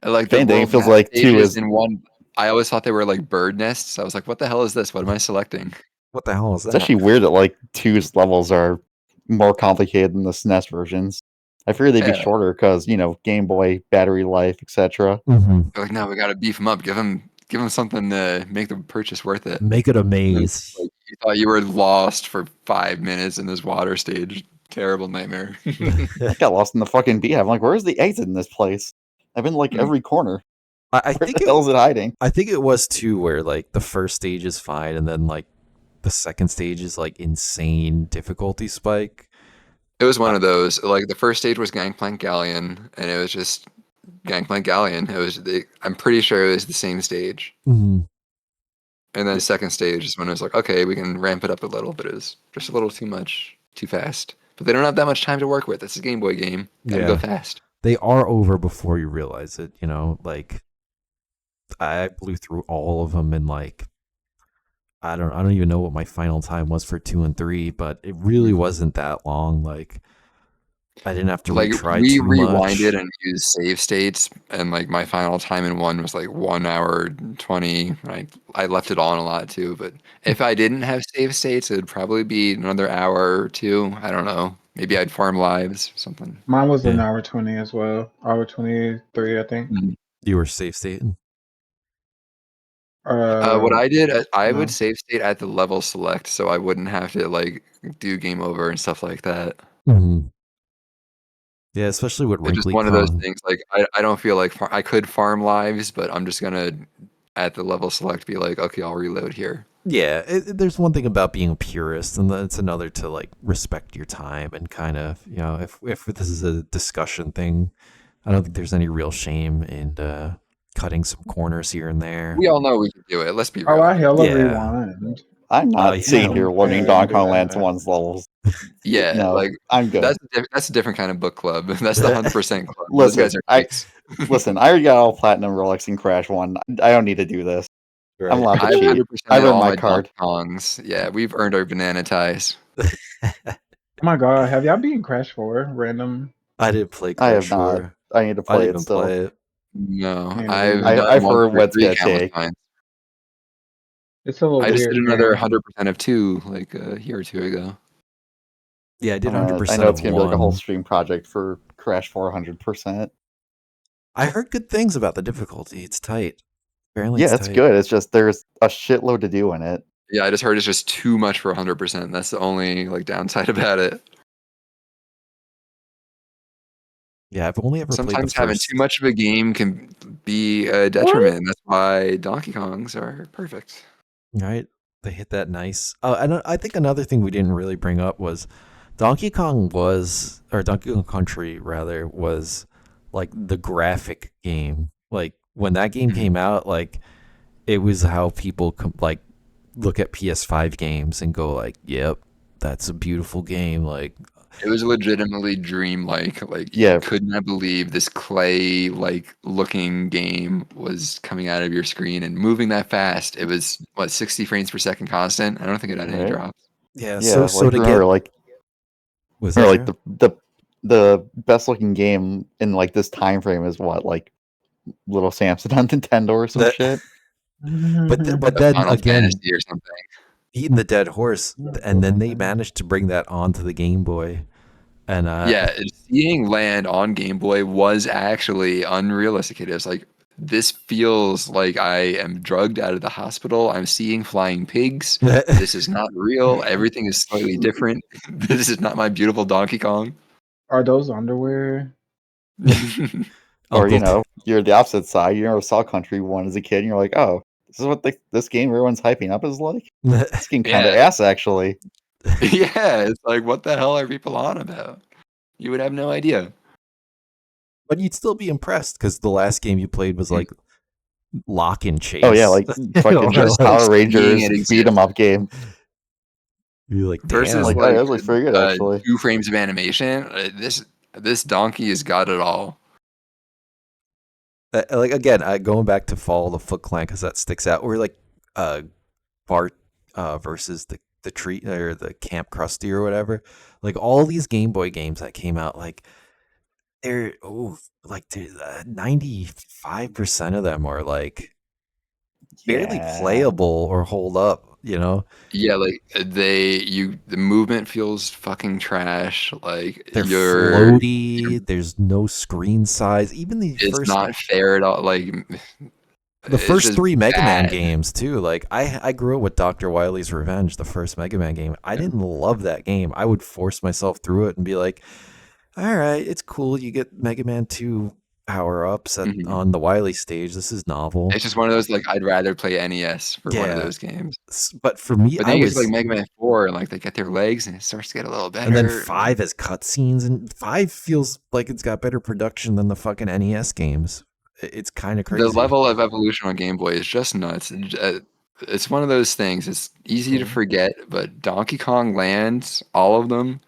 Like If the anything, it world feels map like 2 stages is in 1, I always thought they were like bird nests. I was like, what the hell is this? What am I selecting? What the hell is it's that? actually weird that like 2's levels are more complicated than the SNES versions. I figured they'd be Yeah. shorter because Game Boy battery life, etc. Mm-hmm. They're like, no, we gotta beef them up. Give them something to make the purchase worth it. Make it a And maze. like, you thought you were lost for 5 minutes in this water stage. Terrible nightmare. I got lost in the fucking beehive. I'm like, where's the exit in this place? I've been like Mm. every corner. I Where think the hell is it hiding? I think it was too where like the first stage is fine and then like the second stage is like insane difficulty spike. It was one Uh, of those. Like the first stage was Gangplank Galleon, and it was just Gangplank Galleon. I'm pretty sure it was the same stage. mhm. And then the second stage is when it was like, okay, we can ramp it up a little, but it was just a little too much, too fast. But they don't have that much time to work with. It's a Game Boy game. Gotta go Yeah. fast. They are over before you realize it, like I blew through all of them in like I don't even know what my final time was for 2 and 3, but it really wasn't that long. Like I didn't have to Like retry we too rewinded much. and used save states, and like my final time in one was like 1 hour 20. I left it on a lot too, but if I didn't have save states, it'd probably be another hour or two. I don't know. Maybe I'd farm lives or something. Mine was an Yeah, hour 20 as well. Hour 23, I think. Mhm. you were safe stating. What Uh, I did, I would no. save state at the level select, so I wouldn't have to like do game over and stuff like that. Hmm. Yeah, especially with It's just Wrinkly one of those Kong. things. Like I don't feel like I could farm lives, but I'm just gonna at the level select be like, okay, I'll reload here. Yeah, there's one thing about being a purist, and then it's another to like respect your time and kind of, if this is a discussion thing, I don't think there's any real shame in cutting some corners here and there. We all know we can do it. Let's be Oh, I real. hella Yeah. rewind. I'm Oh not yeah. sitting Don't here learning care to Donkey do Kong Land that. 1's levels. Yeah, No, like I'm good. that's a different kind of book club. That's the 100% club. Those Listen, guys are knights. I already got all platinum relics in Crash 1. I don't need to do this. I'm Right. allowed to I've cheat. 100% I in earned all my my card. Donkey Kongs. Yeah, we've earned our banana ties. Oh my god, have y'all beaten Crash 4? Random. I didn't play I have Crash not. 4. I need to I play didn't it even still. play it. No, Me I've neither. done I've one heard through what it's three gonna countless take. times. It's a little I just did weird another game. 100% of two like a year or two ago. Yeah, I did I 100% know it's of gonna be like a whole 1. stream project for Crash 400%. I heard good things about the difficulty. It's tight. Apparently Yeah, it's it's tight. good. It's just there's a shitload to do in it. Yeah, I just heard it's just too much for 100%. That's the only like downside about it. Yeah, I've only ever played the Sometimes having too first. much of a game can be a What? detriment. That's why Donkey Kongs are perfect. Right? They hit that nice. And I think another thing we didn't really bring up was Donkey Kong was, or Donkey Kong Country rather, was like the graphic game. Like when that game Mhm. came out, like it was how people like look at PS5 games and go like, "Yep, that's a beautiful game." Like, It was legitimately dreamlike. Like you Yeah, could not believe this clay like looking game was coming out of your screen and moving that fast. It was what 60 frames per second constant. I don't think it had any right. drops. yeah. So Yeah, so like to get was that remember like true? the best looking game in like this time frame is what, like Little Samson on Nintendo or some That, shit. but A then Final again, Fantasy or something. beating the dead horse, and then they managed to bring that onto the Game Boy, and Yeah, seeing land on Game Boy was actually unrealistic. It is like this feels like I am drugged out of the hospital. I'm seeing flying pigs. This is not real. Everything is slightly different. This is not my beautiful Donkey Kong. Are those underwear? Or Uncle. you're the opposite side. You never saw Country 1 as a kid, and you're like, oh, this is what this game everyone's hyping up is like. This game kind of Yeah, ass actually. yeah. It's like, what the hell are people on about? You would have no idea. But you'd still be impressed because the last game you played was like Lock and Oh yeah, Chase, like fucking or Just like like Power seeing Rangers it beat 'em exist up game. you're like, versus Like, damn. oh, like that looks pretty good actually. 2 frames of animation. This donkey has got it all. Like again, going back to Fall of the Foot Clan because that sticks out. Or like Bart versus the tree or the Camp Krusty or whatever. Like all these Game Boy games that came out, like they're 95% of them are like barely Yeah. playable or hold up. You know, Yeah, like the movement feels fucking trash. Like they're you're floaty. There's no screen size. Even the it's first not fair at all. Like the it's first just three Mega Man bad. games too. Like I grew up with Dr. Wily's Revenge, the first Mega Man game. I didn't love that game. I would force myself through it and be like, "All right, it's cool. You get Mega Man 2 power ups Mhm. on the Wily stage. This is novel." It's just one of those like I'd rather play NES for one of Yeah, those games. but for me, But I then you get to like was, Mega Man 4 and like they get their legs and it starts to get a little and then better. 5 has cutscenes, and 5 feels like it's got better production than the fucking NES games. It's kind of The crazy. level of evolution on Game Boy is just nuts. It's one of those things. It's easy to Cool. forget, but Donkey Kong Land, all of them,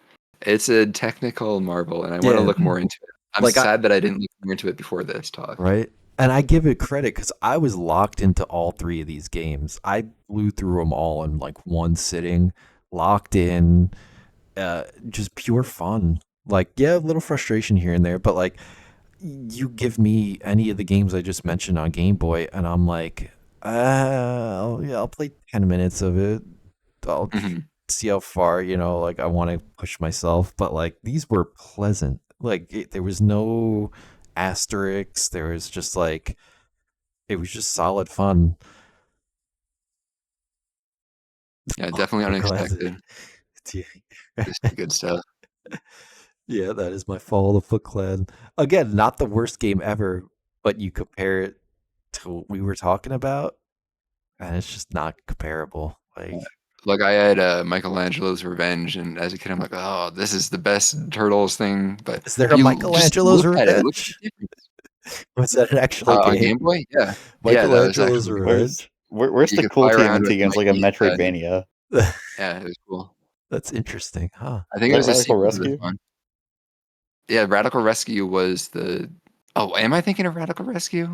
it's a technical marvel, and I want to Yeah, look more into it. I'm like I sad that I didn't look more into it before this talk. right. And I give it credit because I was locked into all three of these games. I blew through them all in like one sitting, locked in, just pure fun. Like, yeah, a little frustration here and there, but like, you give me any of the games I just mentioned on Game Boy, and I'm like, I'll play 10 minutes of it. I'll Mhm. see how far, like I want to push myself. But like, these were pleasant. Like, there was no asterisks. There was just like, it was just solid fun. Yeah, definitely I'm glad unexpected. Just good stuff. Yeah, that is my Fall of the Foot Clan. Again, not the worst game ever, but you compare it to what we were talking about, and it's just not comparable. Like, Like I had Michelangelo's Revenge, and as a kid, I'm like, oh, this is the best Turtles thing. But is there if a you just Michelangelo's look at it, look at Revenge? the difference. Was that an actual On game? Game Boy, yeah, that was Michelangelo's actually Revenge. Where's you the could cool fly around TMNT with games like a Mikey. Metroidvania? Yeah, it was cool. That's interesting, huh? I Is think it that was a Radical sequel to this Rescue? one. Yeah, Radical Rescue was the. Oh, am I thinking of Radical Rescue?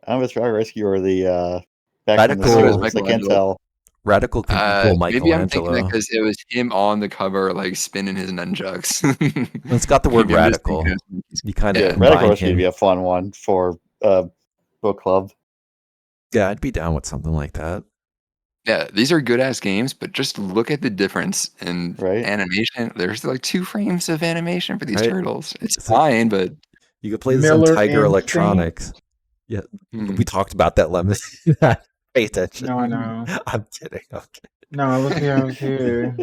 I don't know if it's Radical Rescue or the back from the I thought it was sewers. I can't Michelangelo. tell. Radical can equal Maybe I'm thinking that Michelangelo. because it was him on the cover, like spinning his nunchucks. It's got the word Maybe I'm just thinking radical. of Slinky's- You kind of Yeah, Radical combine Rescue would be him. a fun one for book club. Yeah, I'd be down with something like that. yeah. These are good ass games, but just look at the difference in Right? animation. There's like 2 frames of animation for these Right? turtles. It's It's like fine, but you could play this on Miller Tiger Instinct. Electronics. Yeah, hmm. we talked about that, Lemon. Pay attention. No, I know. I'm kidding. Okay. No, I was here. I was here.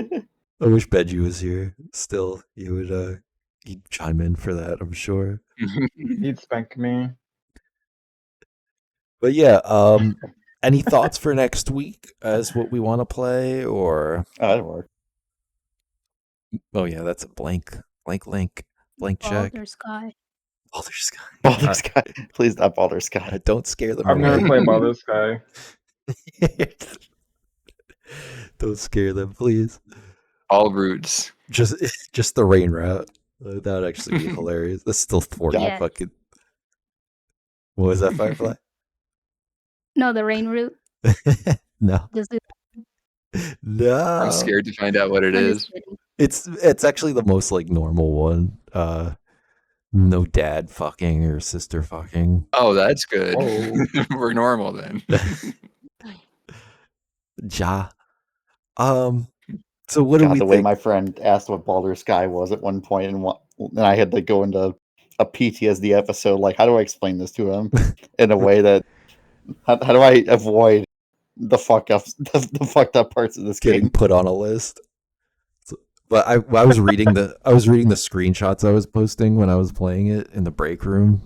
I wish Benji was here. Still, he would he'd chime in for that, I'm sure. He'd spank me. But yeah, any thoughts for next week as what we want to play, or Oh, that'd work. oh yeah, that's a blank link, blank check. Baldur's Sky. Baldur's Sky. Baldur's Sky. Please not Baldur's Sky. Don't scare them I've never away. played Baldur's Sky. Don't scare them, please. All roots. Just the rain route. That would actually be hilarious. That's still 40 Yeah. fucking. What was that, Firefly? No, the rain route. No. Just do No. I'm scared to find out what it I'm is. just kidding. It's actually the most like normal one. No dad fucking or sister fucking. Oh, that's good. Whoa. We're normal then. Ja. So what do God, we the way think? my friend asked what Baldur's Sky was at one point, and I had to go into a PTSD episode. Like, how do I explain this to him in a way that how do I avoid the fucked up parts of this Getting game? put on a list. But I was reading the screenshots I was posting when I was playing it in the break room.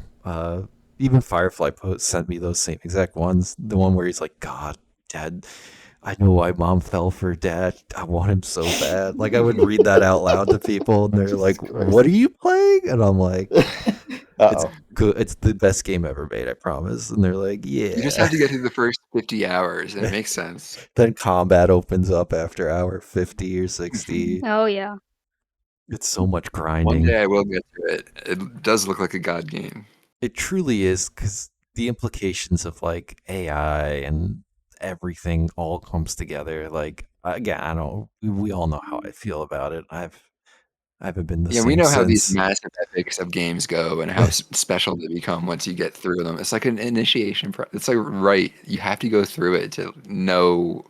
Even Firefly sent me those same exact ones. The one where he's like, "God, Dad, I know why Mom fell for Dad. I want him so bad." Like I would read that out loud to people, and they're Jesus like, Christ. "What are you playing?" And I'm like, "It's Uh-oh. good. It's the best game ever made, I promise." And they're like, "Yeah." You just have to get through the first 50 hours, and it makes sense. Then combat opens up after hour 50 or 60. Oh yeah. It's so much One grinding. day I will get to it. It does look like a god game. It truly is, because the implications of like AI and everything all comes together. Like again, I don't. We all know how I feel about it. I haven't been the Yeah, same we know how these since. massive epics of games go and how special they become once you get through them. It's like an initiation. It's like, right, you have to go through it to know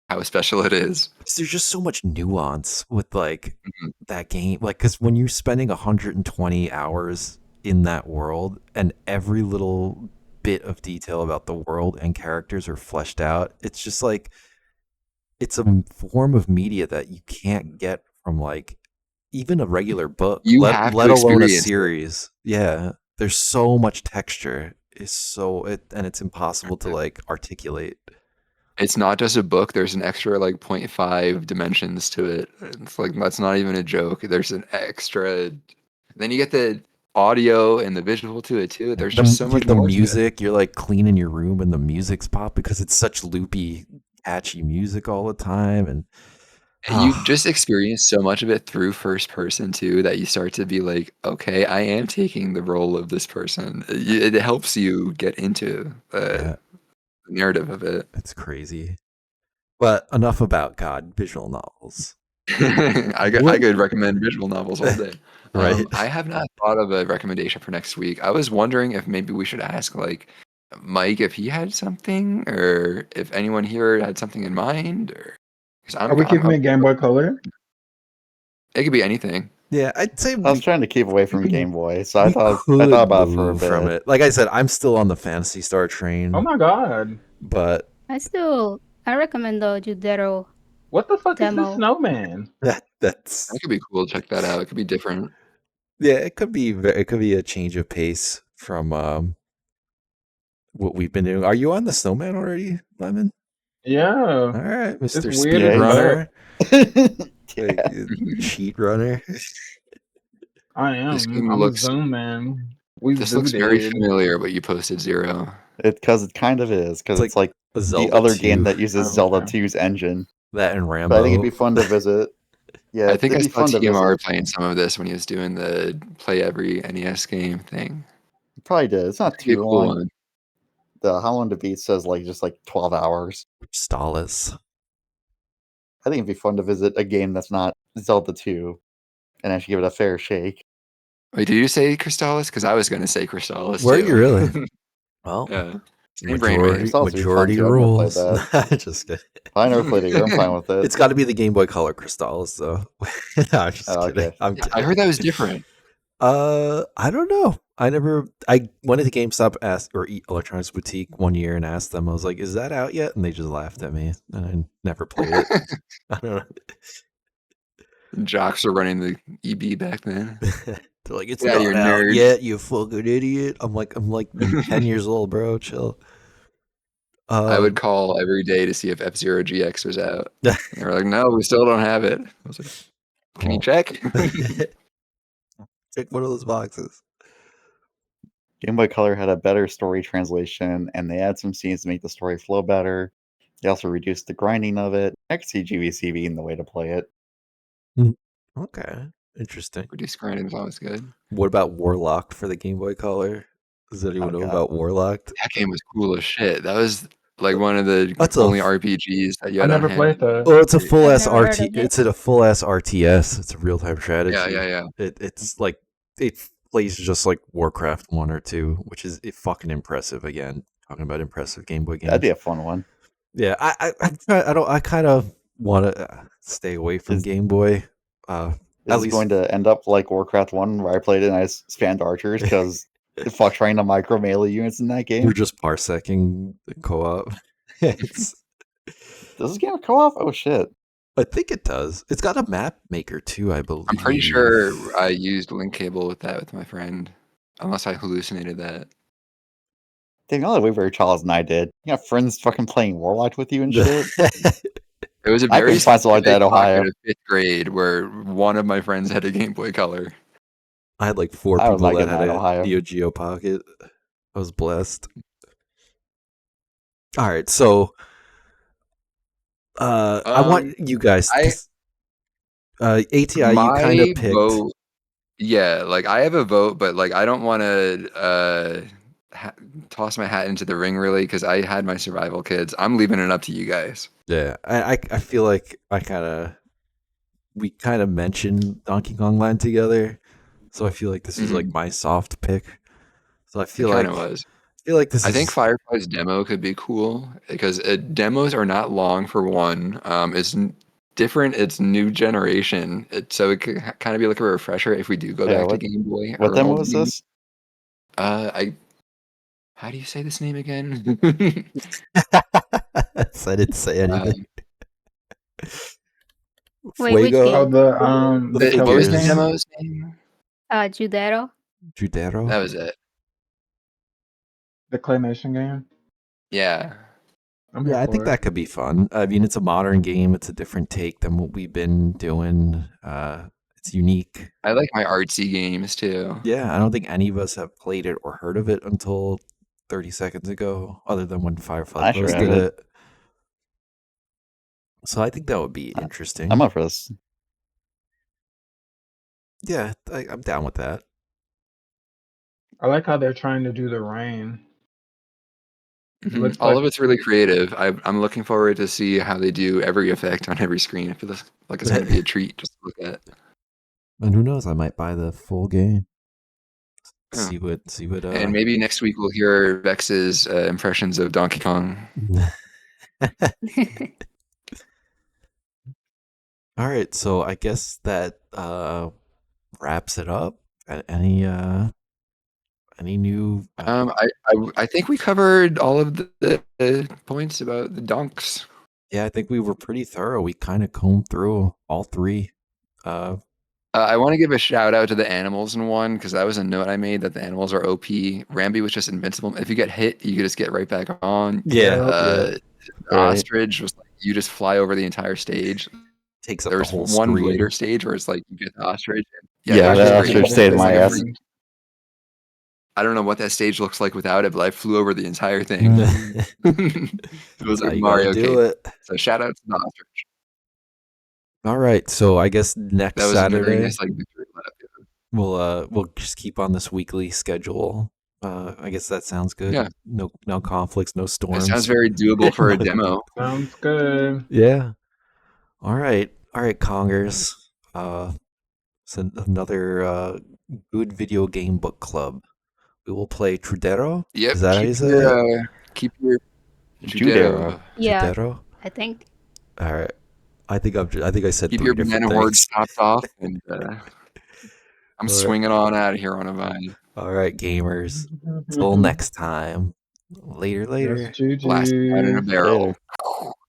how special it is. There's just so much nuance with like Mhm. that game. Like, because when you're spending 120 hours in that world, and every little bit of detail about the world and characters are fleshed out, it's just like it's a form of media that you can't get from like even a regular book, You let have to alone a experience it. series. Yeah, there's so much texture. And it's impossible to like articulate. It's not just a book. There's an extra like 0.5 dimensions to it. It's like that's not even a joke. There's an extra. Then you get the audio and the visual to it too. There's just so much The more to it. music, you're like cleaning your room and the music's pop because it's such loopy, catchy music all the time, and You just experience so much of it through first person too that you start to be like, okay, I am taking the role of this person. It helps you get into Yeah, the narrative of it. it's crazy. But enough about God visual novels. I could recommend visual novels all day. Right. I have not thought of a recommendation for next week. I was wondering if maybe we should ask like Mike if he had something, or if anyone here had something in mind, or because Are we keeping it Game Boy Color? it could be anything. Yeah, I'd say I was we trying to keep away from Game Boy, so I thought could about it for a move from bit. it. Like I said, I'm still on the Fantasy Star train. Oh my god. But I recommend the Judero What the fuck is demo. this snowman? that's That could be cool to check that out. It could be different. yeah, it could be a change of pace from what we've been doing. Are you on the Snowman already, Lemon? Yeah. All right, Mr. It's weird Speed as Runner, Yeah. Cheat Runner. I This am. game I'm looks a Zoom man. We this looks very zooted. familiar, but you posted Zero. Because it kind of is, because It's it's like a the Zelda other 2. game that uses Oh, Zelda okay. 2's engine. That and Rambo. But I think it'd be fun to visit. Yeah, I think it'd I be saw fun to TMR visit. playing some of this when he was doing the play every NES game thing. Probably did. It's not That'd be a too cool long. one. The How Long to Beat says like just like 12 hours. Stalis. I think it'd be fun to visit a game that's not Zelda 2 and actually give it a fair shake. Wait, did you say Crystallis? Because I was going to say Crystallis Were too. you really? Well, Yeah. Same brain wave. Crystallis would be fun, majority too. I've never played rules. that. Just kidding. I never played it either. I'm fine with it. It's got to be the Game Boy Color Crystallis, though. I'm just Oh, kidding. okay. I'm kidding. I heard that was different. I don't know. I went into GameStop or Electronics Boutique one year and asked them. I was like, "Is that out yet?" And they just laughed at me, and I never played it. I don't know. Jocks were running the EB back then. They're like, "It's Yeah, not you're out nerd. yet, you fucking idiot." I'm like 10 years old, bro. Chill. I would call every day to see if F-Zero GX was out. And they were like, no, we still don't have it. I was like, can you check? Check one of those boxes. Game Boy Color had a better story translation, and they added some scenes to make the story flow better. They also reduced the grinding of it. I could see GVC being the way to play it. Okay, interesting. Reduced grinding is always good. What about Warlocked for the Game Boy Color? Does anyone know God. about Warlocked? That game was cool as shit. That was like one of the That's only RPGs that you I had on never hand. played that. Well, it's a full I've S never heard RT. of it. It's a full S RTS. It's a real time strategy. Yeah. It's like it plays just like Warcraft 1 or 2, which is fucking impressive. Again, talking about impressive Game Boy games. That'd be a fun one. Yeah, I kind of want to stay away from Game Boy. This is going to end up like Warcraft 1, where I played it and I spammed archers because fuck trying to micro melee units in that game. You're just parsecing the co-op. Does this game have co-op? Oh shit. I think it does. It's got a map maker too, I believe. I'm pretty sure I used link cable with that with my friend, unless I hallucinated that. Dang, all the way very Charles and I did. You got friends fucking playing Warlock with you and shit. It was a I very can find something like that in specific pocket Ohio. of 5th grade where one of my friends had a Game Boy Color. I had like 4 I was people not that getting had that in a Ohio. Neo Geo Pocket. I was blessed. All right, so I want you guys. ATI, you kind of picked. Vote, yeah, like I have a vote, but like I don't want to toss my hat into the ring really because I had my survival kids. I'm leaving it up to you guys. Yeah, I feel like we kind of mentioned Donkey Kong Land together, so I feel like this is like my soft pick. So I feel like this. I think Firefly's demo could be cool because demos are not long for one. It's different. It's new generation. So it could kind of be like a refresher if we do go back to Game Boy. What demo is this? How do you say this name again? I didn't say anything. Wait, which Fuego. game? Oh, the what was the game? demo's name? Judero. Judero. That was it. The claymation game. Yeah. Yeah, I think that could be fun. I mean, it's a modern game. It's a different take than what we've been doing. It's unique. I like my artsy games too. Yeah, I don't think any of us have played it or heard of it until 30 seconds ago, other than when Firefly posted it. So I think that would be interesting. I'm up for this. Yeah, I'm down with that. I like how they're trying to do the rain. Looks All like of it's really creative. I'm looking forward to see how they do every effect on every screen. I feel like it's going to be a treat just to look at. And who knows? I might buy the full game. Yeah. See what. And maybe next week we'll hear Vex's impressions of Donkey Kong. All right, so I guess that wraps it up. Any new? I think we covered all of the points about the donks. Yeah, I think we were pretty thorough. We kind of combed through all three. I want to give a shout out to the animals in one because that was a note I made that the animals are OP. Rambi was just invincible. If you get hit, you could just get right back on. Yeah, The Right. ostrich was like you just fly over the entire stage. takes up There's the whole one screen. later stage where it's like you get the ostrich. Yeah, that that was ostrich great. stayed in It's my like a ass. freak. I don't know what that stage looks like without it, but I flew over the entire thing. It was How like you Mario gotta do Kart. it. So shout out to the ostrich. All right, so I guess next That was a very Saturday nice like victory lap. we'll just keep on this weekly schedule. I guess that sounds good. Yeah. No conflicts, no It storms. sounds very doable for a demo. sounds good. Yeah. All right, Congers. It's another good video game book club. We will play Trudero. Yep. Is that how you say it? Keep your Judero. Yeah, Trudero. I think. All right. I think I said Keep three your different banana hordes things. topped off, and I'm right. swinging on out of here on a vine. All right, gamers. Till next time. Later. Yes, Blasting out in a GG. barrel. Later.